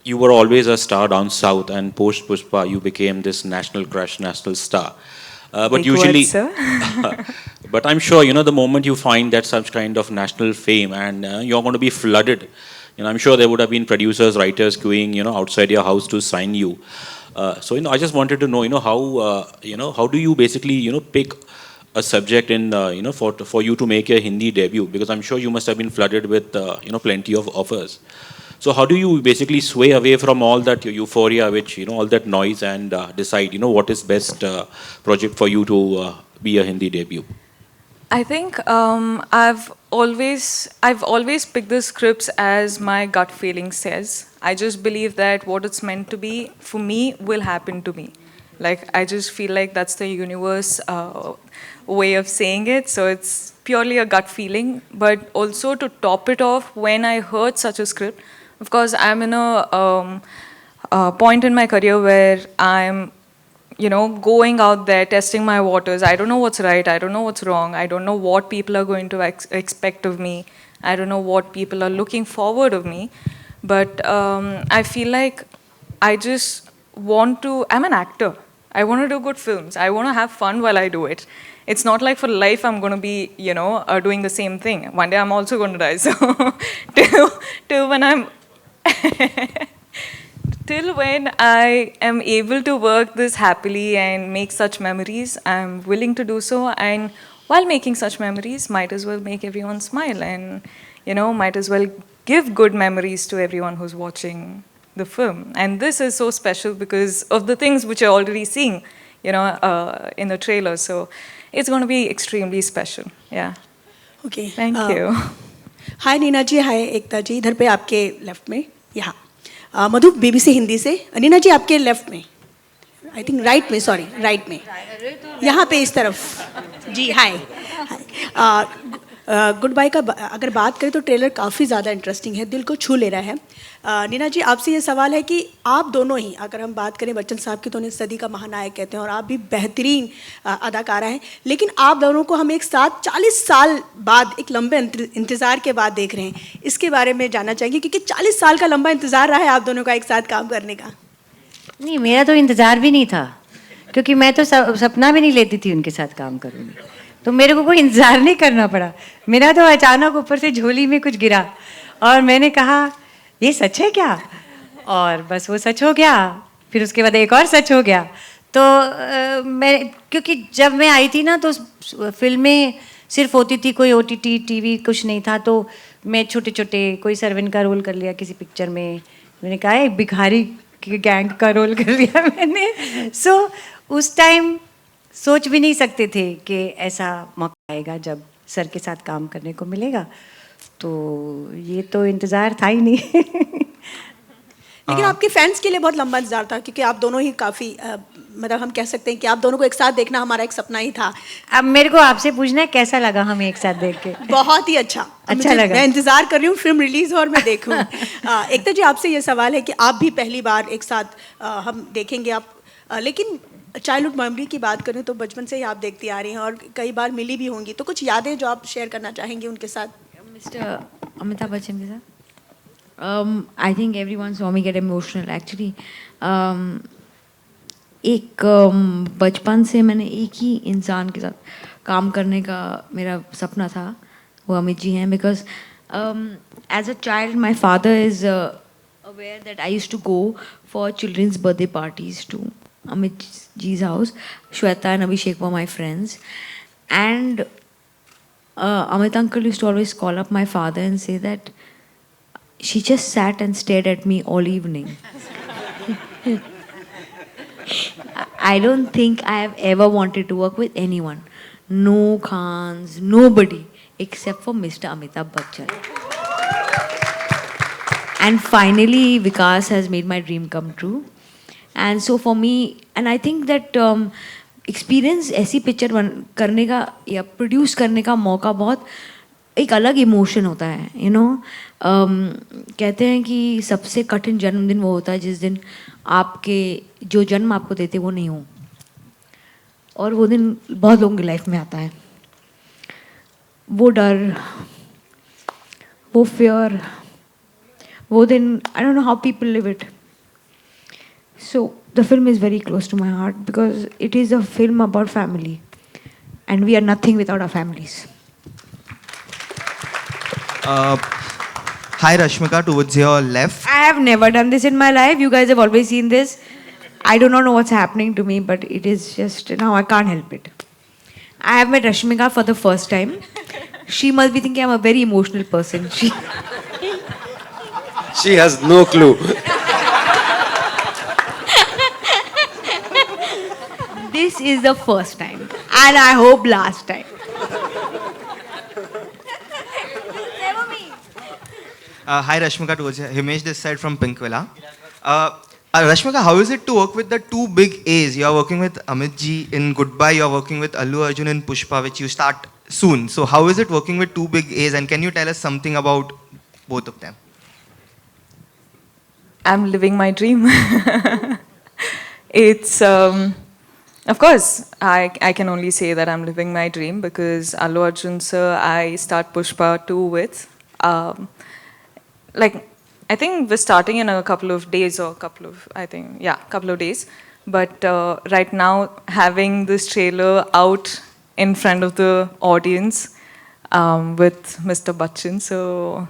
Speaker 11: You were always a star down south, and post Pushpa, you became this national crush, national star. But
Speaker 2: Big
Speaker 11: usually,
Speaker 2: words, sir.
Speaker 11: but I'm sure the moment you find that such kind of national fame, and you're going to be flooded. I'm sure there would have been producers, writers queuing, outside your house to sign you. So I just wanted to know, how do you basically, pick a subject in, for you to make your Hindi debut? Because I'm sure you must have been flooded with, plenty of offers. So how do you basically sway away from all that euphoria, which, all that noise, and decide, what is best project for you to be a Hindi debut?
Speaker 2: I think I've always picked the scripts as my gut feeling says. I just believe that what it's meant to be for me will happen to me. Like, I just feel like that's the universe way of saying it. So it's purely a gut feeling. But also, to top it off, when I heard such a script, of course, I'm in a point in my career where I'm going out there, testing my waters. I don't know what's right. I don't know what's wrong. I don't know what people are going to expect of me. I don't know what people are looking forward of me. But I feel like I just want to, I'm an actor. I want to do good films. I want to have fun while I do it. It's not like for life I'm going to be, doing the same thing. One day I'm also going to die. So till when I'm... Till when I am able to work this happily and make such memories, I'm willing to do so. And while making such memories, might as well make everyone smile, and might as well give good memories to everyone who's watching the film. And this is so special because of the things which you're already seeing, in the trailer. So it's going to be extremely special. Yeah.
Speaker 12: Okay.
Speaker 2: Thank you.
Speaker 12: Hi Neena ji, hi एकता जी, इधर पे आपके left में, यहाँ मधु BBC Hindi से, नीना जी आपके left में, I think right में, sorry right में, यहाँ पे इस तरफ जी, हाय। गुड बाय का अगर बात करें तो ट्रेलर काफ़ी ज़्यादा इंटरेस्टिंग है, दिल को छू ले रहा है। नीना जी, आपसे ये सवाल है कि आप दोनों ही, अगर हम बात करें बच्चन साहब की तो उन्हें सदी का महानायक कहते हैं और आप भी बेहतरीन अदाकारा हैं, लेकिन आप दोनों को हम एक साथ 40 साल बाद, एक लंबे इंतज़ार के बाद देख रहे हैं। इसके बारे में जानना चाहेंगे, क्योंकि 40 साल का लंबा इंतज़ार रहा है आप दोनों का एक साथ काम करने का।
Speaker 6: नहीं, मेरा तो इंतज़ार भी नहीं था, क्योंकि मैं तो सपना भी नहीं लेती थी उनके साथ काम करूँगी, तो मेरे को कोई इंतज़ार नहीं करना पड़ा। मेरा तो अचानक ऊपर से झोली में कुछ गिरा और मैंने कहा ये सच है क्या, और बस वो सच हो गया। फिर उसके बाद एक और सच हो गया। तो मैं, क्योंकि जब मैं आई थी ना तो फिल्में सिर्फ होती थी, कोई OTT TV कुछ नहीं था, तो मैं छोटे छोटे कोई सर्वेंट का रोल कर लिया किसी पिक्चर में, मैंने कहा एक भिखारी के गैंग का रोल कर लिया मैंने। सो उस टाइम सोच भी नहीं सकते थे कि ऐसा मौका आएगा जब सर के साथ काम करने को मिलेगा, तो ये तो इंतज़ार था ही नहीं।
Speaker 12: लेकिन आपके फैंस के लिए बहुत लंबा इंतजार था, क्योंकि आप दोनों ही काफ़ी मतलब हम कह सकते हैं कि आप दोनों को एक साथ देखना हमारा एक सपना ही था।
Speaker 6: अब मेरे को आपसे पूछना है कैसा लगा हमें एक साथ देख के?
Speaker 12: बहुत ही अच्छा,
Speaker 6: अच्छा लगा।
Speaker 12: मैं इंतजार कर रही हूँ फिल्म रिलीज और मैं देखूँ। एकता जी, आपसे ये सवाल है कि आप भी पहली बार एक साथ हम देखेंगे आप, लेकिन चाइल्डहुड मेमोरी की बात करें तो बचपन से ही आप देखती आ रही हैं और कई बार मिली भी होंगी, तो कुछ यादें जो आप शेयर करना चाहेंगे उनके साथ?
Speaker 5: मिस्टर अमिताभ बच्चन के साथ I think everyone saw me get emotional actually. एक बचपन से मैंने एक ही इंसान के साथ काम करने का मेरा सपना था, वो अमित जी हैं, because as a child my father is aware that I used to go for children's birthday parties to Amit ji's house. Shweta and Abhishek were my friends, and Amit uncle used to always call up my father and say that she just sat and stared at me all evening. I don't think I have ever wanted to work with anyone. No Khans, nobody, except for Mr. Amitabh Bachchan. And finally, Vikas has made my dream come true. And so for me, and I think that experience ऐसी picture करने का या produce करने का मौका बहुत एक अलग इमोशन होता है, यू नो. कहते हैं कि सबसे कठिन जन्मदिन वो होता है जिस दिन आपके जो जन्म आपको देते वो नहीं हो, और वो दिन बहुत लोगों की लाइफ में आता है. वो डर, वो फियर, वो दिन, आई don't know how people live it. So the film is very close to my heart because it is a film about family, and we are nothing without our families.
Speaker 13: Hi Rashmika, towards your left.
Speaker 5: I have never done this in my life. You guys have always seen this. I do not know what's happening to me, but it is just now I can't help it. I have met Rashmika for the first time. She must be thinking I'm a very emotional person.
Speaker 8: She has no clue.
Speaker 5: This is the first time, and I hope last time.
Speaker 13: Hi Rashmika, towards you. Himesh this side from Pinkvilla. Rashmika, how is it to work with the two big A's? You are working with Amit ji in Goodbye. You are working with Allu Arjun in Pushpa, which you start soon. So how is it working with two big A's? And can you tell us something about both of them?
Speaker 2: I'm living my dream. It's, of course, I can only say that I'm living my dream because Allu Arjun sir, I start Pushpa 2 with. I think we're starting in a couple of days or couple of days. But right now, having this trailer out in front of the audience with Mr. Bachchan, so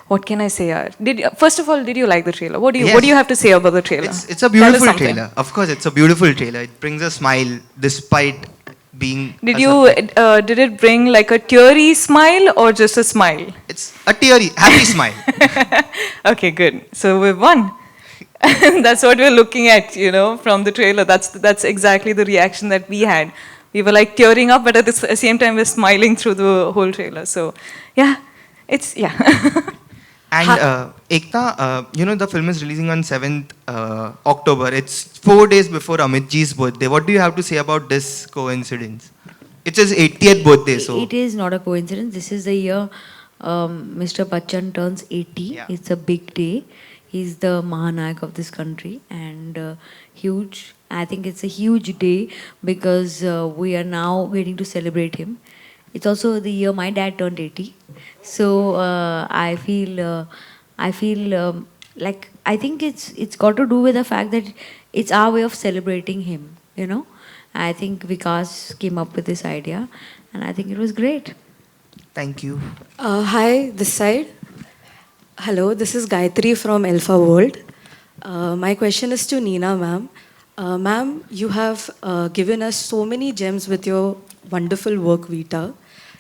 Speaker 2: what can I say? First of all, did you like the trailer? What do you have to say about the trailer?
Speaker 13: It's a beautiful trailer. Of course, it's a beautiful trailer. It brings a smile despite being.
Speaker 2: Did it bring like a teary smile or just a smile?
Speaker 13: It's a teary, happy smile.
Speaker 2: Okay, good. So we've won. That's what we're looking at, you know, from the trailer. That's exactly the reaction that we had. We were like tearing up, but at the same time we're smiling through the whole trailer. So yeah,
Speaker 13: And Ekta, you know, the film is releasing on 7th October. It's 4 days before Amit ji's birthday. What do you have to say about this coincidence? It's his 80th birthday, so.
Speaker 5: It is not a coincidence. This is the year Mr. Bachchan turns 80.
Speaker 13: Yeah.
Speaker 5: It's a big day. He's the Mahanayak of this country, and huge. I think it's a huge day because we are now waiting to celebrate him. It's also the year my dad turned 80. So I feel like I think it's got to do with the fact that it's our way of celebrating him. You know, I think Vikas came up with this idea, and I think it was great.
Speaker 13: Thank you.
Speaker 14: Hi, this side. Hello, this is Gayatri from Alpha World. My question is to Neena ma'am. Ma'am, you have given us so many gems with your wonderful work vita.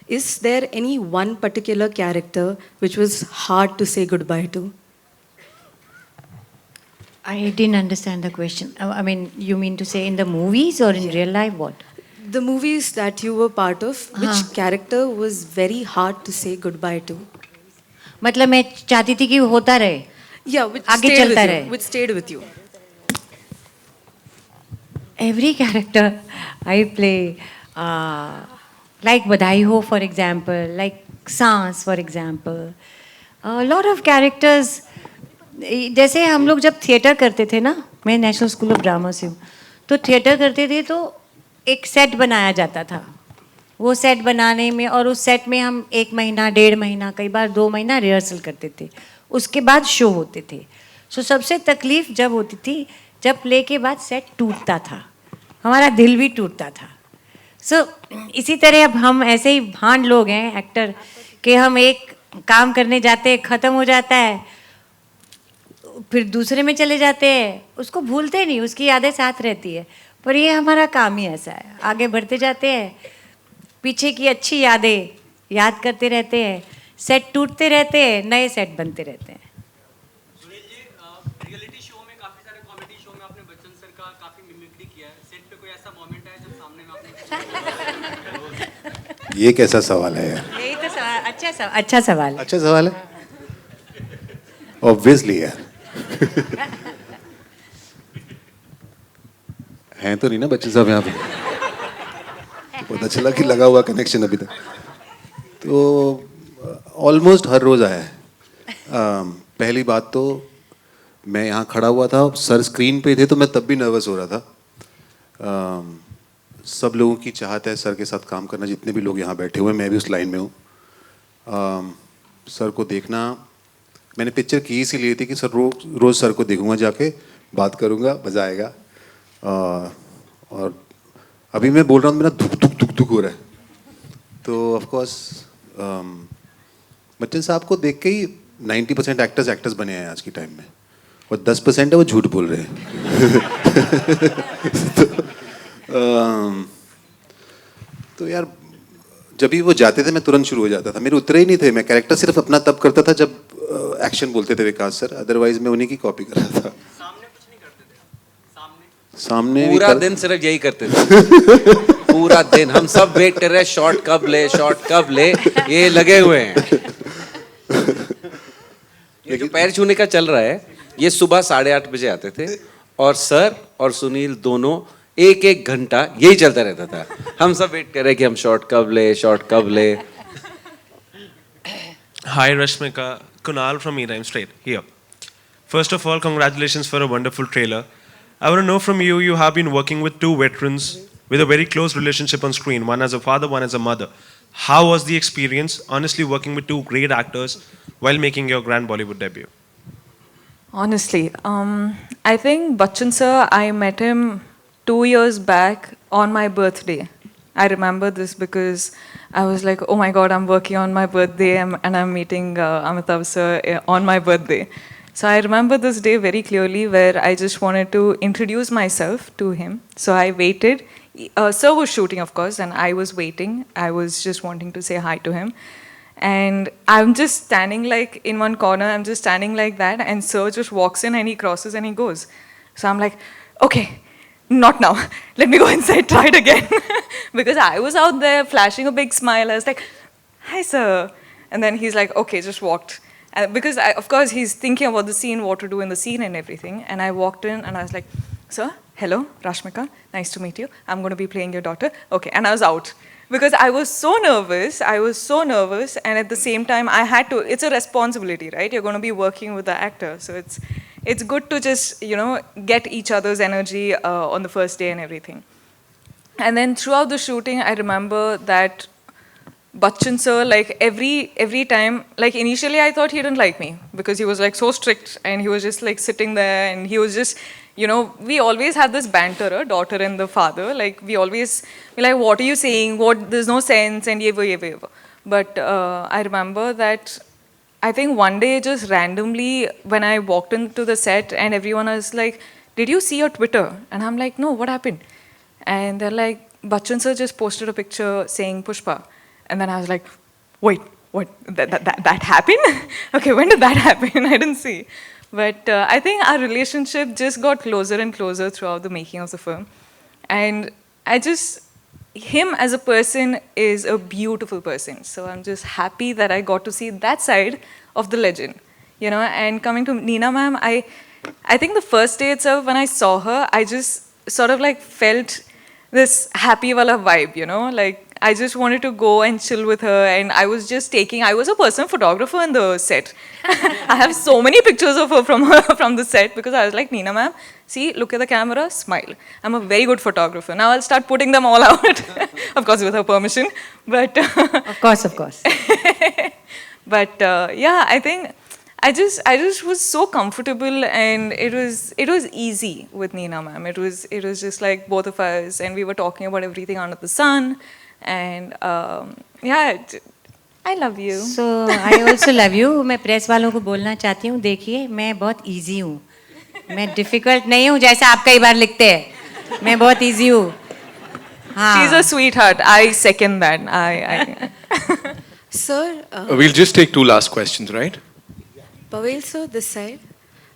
Speaker 14: Is there any one particular character which was hard to say goodbye to?
Speaker 6: I didn't understand the question. I mean, you mean to say in the movies or in real life? What?
Speaker 14: The movies that you were part of, which character was very hard to say goodbye to?
Speaker 6: मतलब मैं चाहती थी कि होता रहे.
Speaker 14: Yeah, which
Speaker 6: आगे
Speaker 14: stayed
Speaker 6: चलता
Speaker 14: with
Speaker 6: रहे.
Speaker 14: you. Which stayed with you.
Speaker 6: Every character I play, like Badhai Ho, for example, like Saans, for example. A lot of characters. जैसे हम लोग जब थिएटर करते थे ना, मैं नेशनल स्कूल ऑफ ड्रामा से हूँ, तो थिएटर करते थे तो एक सेट बनाया जाता था. वो सेट बनाने में और उस सेट में हम 1 महीना, 1.5 महीना, कई बार 2 महीना रिहर्सल करते थे. उसके बाद शो होते थे. सो सबसे तकलीफ जब होती थी जब प्ले के बाद सेट टूटता था. हमारा दिल भी टूटता था. सो इसी तरह अब हम ऐसे ही भांड लोग हैं एक्टर कि हम एक काम करने जाते हैं, ख़त्म हो जाता है, फिर दूसरे में चले जाते हैं, उसको भूलते नहीं, उसकी यादें साथ रहती है. पर ये हमारा काम ही ऐसा है, आगे बढ़ते जाते हैं, पीछे की अच्छी यादें याद करते रहते हैं, सेट टूटते रहते हैं, नए सेट बनते रहते हैं।
Speaker 10: सुनील जी, रियलिटी शो में काफी सारे कॉमेडी शो में आपने बच्चन सर का काफी मिमिक्री किया है, सेट पे कोई ऐसा मोमेंट है जब सामने में आपने
Speaker 15: ये कैसा सवाल है यार?
Speaker 6: यही तो सवाल, अच्छा सवाल है।
Speaker 15: अच्छा सवाल है, ऑब्वियसली यार। हैं तो नहीं ना बच्चे साहब यहाँ पे? बहुत अच्छा लगा कि लगा हुआ कनेक्शन अभी तक। तो ऑलमोस्ट हर रोज़ आया है। पहली बात तो मैं यहाँ खड़ा हुआ था, सर स्क्रीन पे थे, तो मैं तब भी नर्वस हो रहा था। सब लोगों की चाहत है सर के साथ काम करना, जितने भी लोग यहाँ बैठे हुए हैं, मैं भी उस लाइन में हूँ। सर को देखना, मैंने पिक्चर की इसीलिए थी कि सर रोज़ सर को देखूंगा, जाके बात करूंगा, मज़ा आएगा। और अभी मैं बोल रहा हूँ, मेरा दुख हो रहा है। तो ऑफ कोर्स बच्चन साहब को देख के ही 90% एक्टर्स बने हैं आज के टाइम में, और 10% है वो झूठ बोल रहे हैं। तो यार जब भी वो जाते थे मैं तुरंत शुरू हो जाता था, मेरे उतरे ही नहीं थे। मैं कैरेक्टर सिर्फ अपना तब करता था जब एक्शन बोलते थे विकास सर, अदरवाइज मैं उन्हीं की कॉपी कर रहा था। सामने
Speaker 8: पूरा दिन सिर्फ यही करते थे। पूरा दिन हम सब वेट कर रहे हैं, शॉट कब ले, ये लगे हुए हैं। ये जो पैर छूने का चल रहा है, ये सुबह 8:30 बजे आते थे, और सर और सुनील दोनों एक घंटा यही चलता रहता था। हम सब वेट कर रहे हैं कि हम शॉट कब ले।
Speaker 16: Hi Rashmika, Kunal from E-Rhyme Straight here. First of all, congratulations for a wonderful trailer. I want to know from you, you have been working with two veterans with a very close relationship on screen, one as a father, one as a mother. How was the experience, honestly, working with two great actors while making your grand Bollywood debut?
Speaker 2: Honestly, I think Bachchan sir, I met him 2 years back on my birthday. I remember this because I was like, oh my God, I'm working on my birthday and I'm meeting Amitabh sir on my birthday. So I remember this day very clearly where I just wanted to introduce myself to him. So I waited. Sir was shooting, of course, and I was waiting. I was just wanting to say hi to him. And I'm just standing like in one corner, I'm just standing like that, and sir just walks in and he crosses and he goes. So I'm like, okay, not now. Let me go inside, try it again. Because I was out there flashing a big smile. I was like, hi, sir. And then he's like, okay, just walked. Because, of course, he's thinking about the scene, what to do in the scene and everything. And I walked in and I was like, sir, hello, Rashmika, nice to meet you. I'm going to be playing your daughter. Okay, and I was out. Because I was so nervous, and at the same time, I had to, it's a responsibility, right? You're going to be working with the actor. So it's good to just, get each other's energy on the first day and everything. And then throughout the shooting, I remember that Bachchan sir, like every time, like initially I thought he didn't like me because he was like so strict and he was just like sitting there and he was just, we always had this banter, daughter and the father, like we always be like, what are you saying? There's no sense and ye. But I remember that I think one day just randomly when I walked into the set and everyone was like, did you see your Twitter? And I'm like, no, what happened? And they're like, Bachchan sir just posted a picture saying Pushpa. And then I was like, wait, what? That happened? Okay, when did that happen? I didn't see. But I think our relationship just got closer and closer throughout the making of the film. And him as a person is a beautiful person. So I'm just happy that I got to see that side of the legend. And coming to Neena ma'am, I think the first day itself when I saw her, I just sort of like felt this happy wala vibe, like I just wanted to go and chill with her, and I was a personal photographer in the set. I have so many pictures of her from the set because I was like, Neena ma'am, see, look at the camera, smile. I'm a very good photographer. Now I'll start putting them all out, of course with her permission. But
Speaker 6: of course.
Speaker 2: But yeah, I think I just was so comfortable, and it was easy with Neena ma'am. It was just like both of us, and we were talking about everything under the sun. And yeah, I love you.
Speaker 6: So I also love you. मैं press वालों को बोलना चाहती हूँ, देखिए मैं बहुत easy हूँ, मैं difficult नहीं हूँ जैसे आप कई बार लिखते हैं, मैं बहुत easy हूँ.
Speaker 2: She's a sweetheart. I second that.
Speaker 14: Sir,
Speaker 1: We'll just take two last questions, right?
Speaker 14: Pavel sir, this side.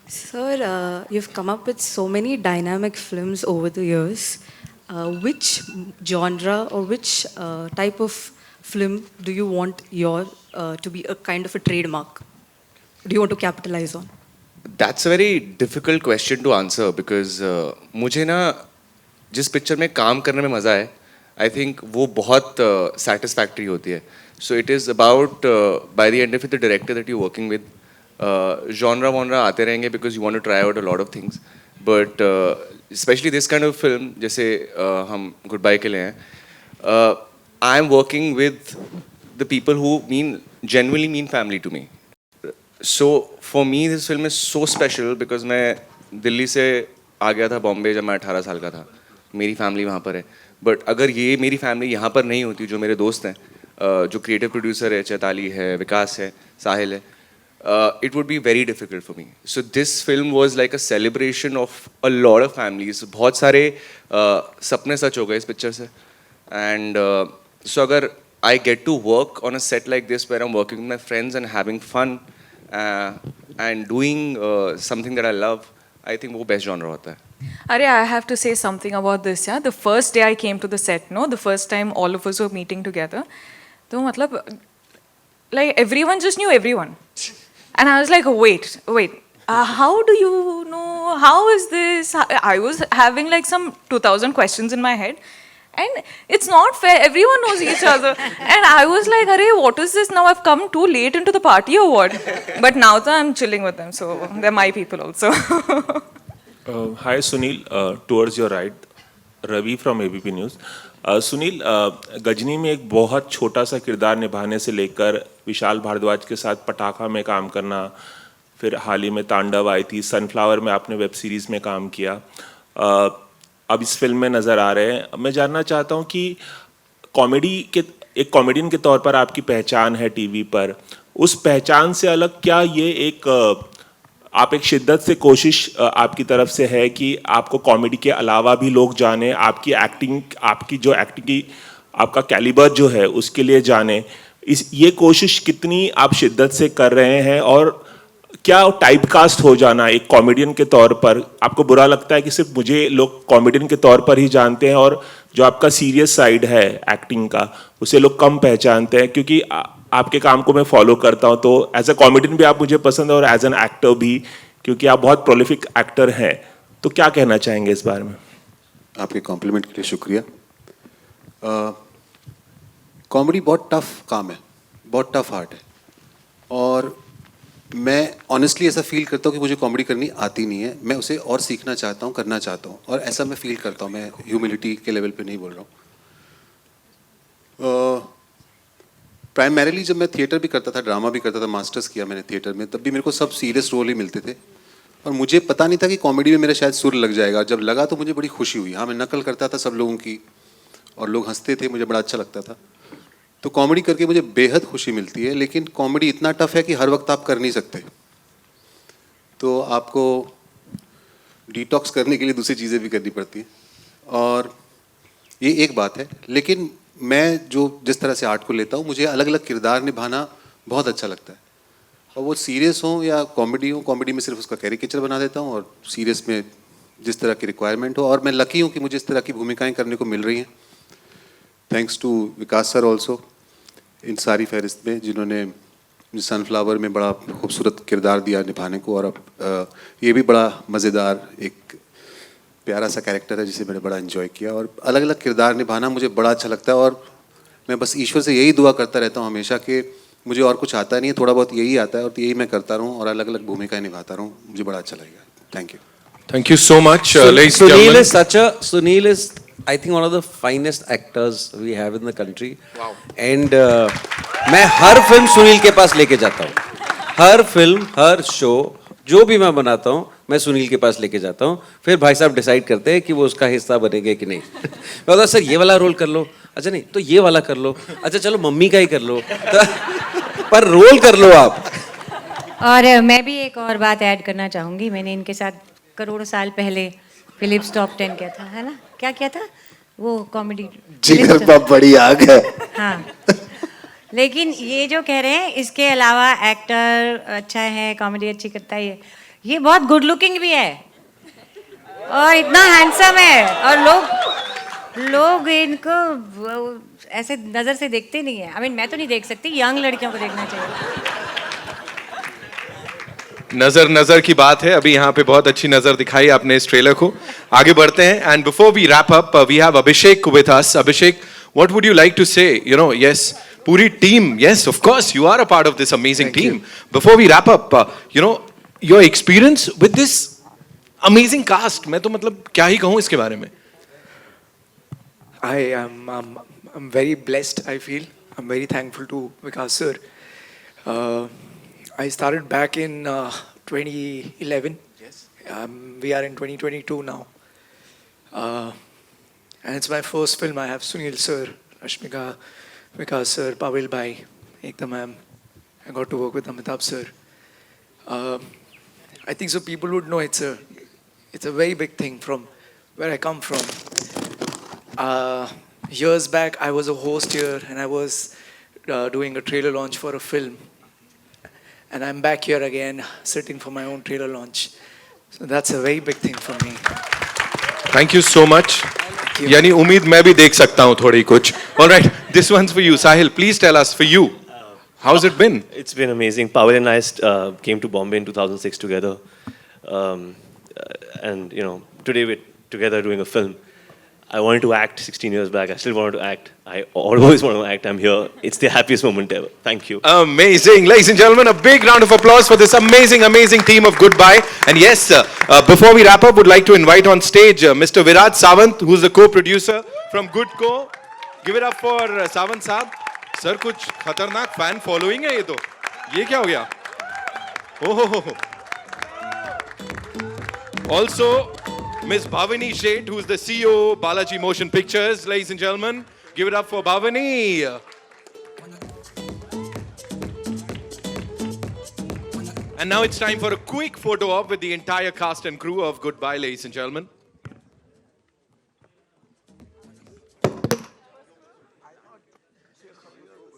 Speaker 14: Sir, you've come up with so many dynamic films over the years. Which genre or which type of film do you want your to be a kind of a trademark? Do you want to capitalize on?
Speaker 17: That's a very difficult question to answer because मुझे ना जिस picture में काम करने में मज़ा है I think वो बहुत सेटिस्फैक्ट्री होती है so it is about by the end of it the director that you working with genre वॉनरा आते रहेंगे because you want to try out a lot of things but specially this kind of film जैसे हम Goodbye के लिए हैं I am working with the people who mean genuinely mean family to me. So for me this film is so special because मैं दिल्ली से आ गया था बॉम्बे जब मैं 18 साल का था. मेरी फैमिली वहाँ पर है. बट अगर ये मेरी फैमिली यहाँ पर नहीं होती, जो मेरे दोस्त हैं, जो क्रिएटिव प्रोड्यूसर है, चैताली है, विकास है, साहिल है, it would be very difficult for me. So this film was like a celebration of a lot of families. बहुत सारे सपने सच हो गए इस पिक्चर से. And so अगर I get to work on a set like this where I'm working with my friends and having fun and doing something that I love, I think वो best genre होता है.
Speaker 2: Arey, I have to say something about this. Yeah, the first day I came to the set, no, the first time all of us were meeting together, तो मतलब like everyone just knew everyone, and I was like, wait. How do you know? How is this? I was having like some 2,000 questions in my head. And it's not fair. Everyone knows each other. And I was like, "Arey, what is this? Now I've come too late into the party or what?" But now I'm chilling with them, so they're my people also.
Speaker 16: Hi Sunil, towards your right, Ravi from ABP News. Sunil, Ghazni में एक बहुत छोटा सा किरदार निभाने से लेकर विशाल भारद्वाज के साथ पटाखा में काम करना, फिर हाल ही में तांडव आई थी, सनफ्लावर में आपने वेब सीरीज़ में काम किया, अब इस फिल्म में नज़र आ रहे हैं. मैं जानना चाहता हूँ कि एक कॉमेडियन के तौर पर आपकी पहचान है टीवी पर, उस पहचान से अलग क्या ये आप एक शिद्दत से कोशिश आपकी तरफ से है कि आपको कॉमेडी के अलावा भी लोग जाने, आपकी एक्टिंग की आपका कैलिबर जो है उसके लिए जाने, ये कोशिश कितनी आप शिद्दत से कर रहे हैं, और क्या टाइपकास्ट हो जाना एक कॉमेडियन के तौर पर आपको बुरा लगता है कि सिर्फ मुझे लोग कॉमेडियन के तौर पर ही जानते हैं और जो आपका सीरियस साइड है एक्टिंग का उसे लोग कम पहचानते हैं? क्योंकि आपके काम को मैं फॉलो करता हूं, तो एज अ कॉमेडियन भी आप मुझे पसंद है और एज एन एक्टर भी, क्योंकि आप बहुत प्रोलिफिक एक्टर हैं. तो क्या कहना चाहेंगे इस बारे में?
Speaker 15: आपके कॉम्प्लीमेंट के लिए शुक्रिया. कॉमेडी बहुत टफ काम है, बहुत टफ आर्ट है, और मैं ऑनेस्टली ऐसा फील करता हूँ कि मुझे कॉमेडी करनी आती नहीं है. मैं उसे और सीखना चाहता हूँ, करना चाहता हूँ, और ऐसा मैं फील करता हूँ. मैं ह्यूमिलिटी के लेवल पे नहीं बोल रहा हूँ. प्राइमरीली जब मैं थिएटर भी करता था, ड्रामा भी करता था, मास्टर्स किया मैंने थिएटर में, तब भी मेरे को सब सीरियस रोल ही मिलते थे, और मुझे पता नहीं था कि कॉमेडी में मेरा शायद सुर लग जाएगा. जब लगा तो मुझे बड़ी खुशी हुई. हाँ, मैं नकल करता था सब लोगों की और लोग हंसते थे, मुझे बड़ा अच्छा लगता था. तो कॉमेडी करके मुझे बेहद खुशी मिलती है, लेकिन कॉमेडी इतना टफ है कि हर वक्त आप कर नहीं सकते. तो आपको डिटॉक्स करने के लिए दूसरी चीज़ें भी करनी पड़ती हैं, और ये एक बात है. लेकिन मैं जिस तरह से आर्ट को लेता हूँ, मुझे अलग अलग किरदार निभाना बहुत अच्छा लगता है, और वो सीरियस हो या कॉमेडी हो. कॉमेडी में सिर्फ उसका कैरिकेचर बना देता हूँ, और सीरियस में जिस तरह की रिक्वायरमेंट हो. और मैं लकी हूँ कि मुझे इस तरह की भूमिकाएँ करने को मिल रही हैं. Thanks to Vikas sir also in सारी फहरिस्त में, जिन्होंने सनफ्लावर में बड़ा खूबसूरत किरदार दिया निभाने को, और अब ये भी बड़ा मज़ेदार एक प्यारा सा कैरेक्टर है जिसे मैंने बड़ा एंजॉय किया. और अलग अलग किरदार निभाना मुझे बड़ा अच्छा लगता है, और मैं बस ईश्वर से यही दुआ करता रहता हूँ हमेशा कि मुझे और कुछ आता नहीं है, थोड़ा बहुत यही आता है, और यही मैं करता रहूँ और अलग अलग भूमिकाएँ निभाता रहूँ. मुझे बड़ा अच्छा लगेगा. Thank you.
Speaker 1: Thank you so much.
Speaker 8: Sunil is I think one of the finest actors we have in the country.
Speaker 1: Wow.
Speaker 8: And मैं हर फिल्म सुनील के पास लेके जाता हूँ. हर फिल्म, हर शो, जो भी मैं बनाता हूँ, मैं सुनील के पास लेके जाता हूँ. फिर भाई साहब डिसाइड करते हैं कि वो उसका हिस्सा बनेंगे कि नहीं. मैं बोलता सर ये वाला रोल कर लो, अच्छा नहीं तो ये वाला कर लो, अच्छा चलो मम्मी का ही कर लो, पर रोल कर लो आप.
Speaker 6: और मैं भी एक और बात ऐड करना चाहूँगी. मैंने इनके साथ करोड़ों साल पहले फिलिप्स टॉप 10 किया था, है ना? क्या किया था वो कॉमेडी?
Speaker 15: जिगर पर बड़ी आग है.
Speaker 6: हाँ, लेकिन ये जो कह रहे हैं इसके अलावा एक्टर अच्छा है, कॉमेडी अच्छी करता है, ये बहुत गुड लुकिंग भी है और इतना हैंडसम है, और लोग इनको ऐसे नज़र से देखते नहीं है। I mean, मैं तो नहीं देख सकती, यंग लड़कियों को देखना चाहिए।
Speaker 1: नजर की बात है, अभी यहाँ पे बहुत अच्छी नजर दिखाई आपने इस ट्रेलर को। आगे बढ़ते हैं and before we wrap up we have Abhishek with us. Abhishek, what would you like to say? You know, yes, पूरी team, yes of course you are a part of this amazing team. Before we wrap up, you know, your experience with this amazing cast, मैं तो मतलब क्या ही कहूँ इसके बारे में।
Speaker 18: I'm very blessed, I feel. I'm very thankful to Vikas sir. I started back in 2011. Yes. We are in 2022 now. And it's my first film. I have Sunil sir, Rashmika, Vikas sir, Pavel bhai, Ekta ma'am. I got to work with Amitabh sir. I think so people would know it's a very big thing from where I come from. Years back, I was a host here and I was doing a trailer launch for a film. And I'm back here again, sitting for my own trailer launch. So that's a very big thing for me.
Speaker 1: Thank you so much. यानी उम्मीद मैं भी देख सकता हूँ थोड़ी कुछ. All right, this one's for you. Sahil, please tell us, for you, how's it been?
Speaker 19: It's been amazing. Pavel and I came to Bombay in 2006 together. And, you know, today we're together doing a film. I wanted to act 16 years back. I still wanted to act. I always want to act. I'm here. It's the happiest moment ever. Thank you.
Speaker 1: Amazing. Ladies and gentlemen, a big round of applause for this amazing, amazing team of Goodbye. And yes, before we wrap up, would like to invite on stage Mr. Viraj Sawant, who's the co-producer from Goodco. Give it up for Sawant Saab. Sir, कुछ खतरनाक fan following है ये तो. ये क्या हो गया? Oh. Also, Miss Bhavani Sheth, who's the CEO, Balaji Motion Pictures. Ladies and gentlemen, give it up for Bhavani. And now it's time for a quick photo op with the entire cast and crew of Goodbye, ladies and gentlemen.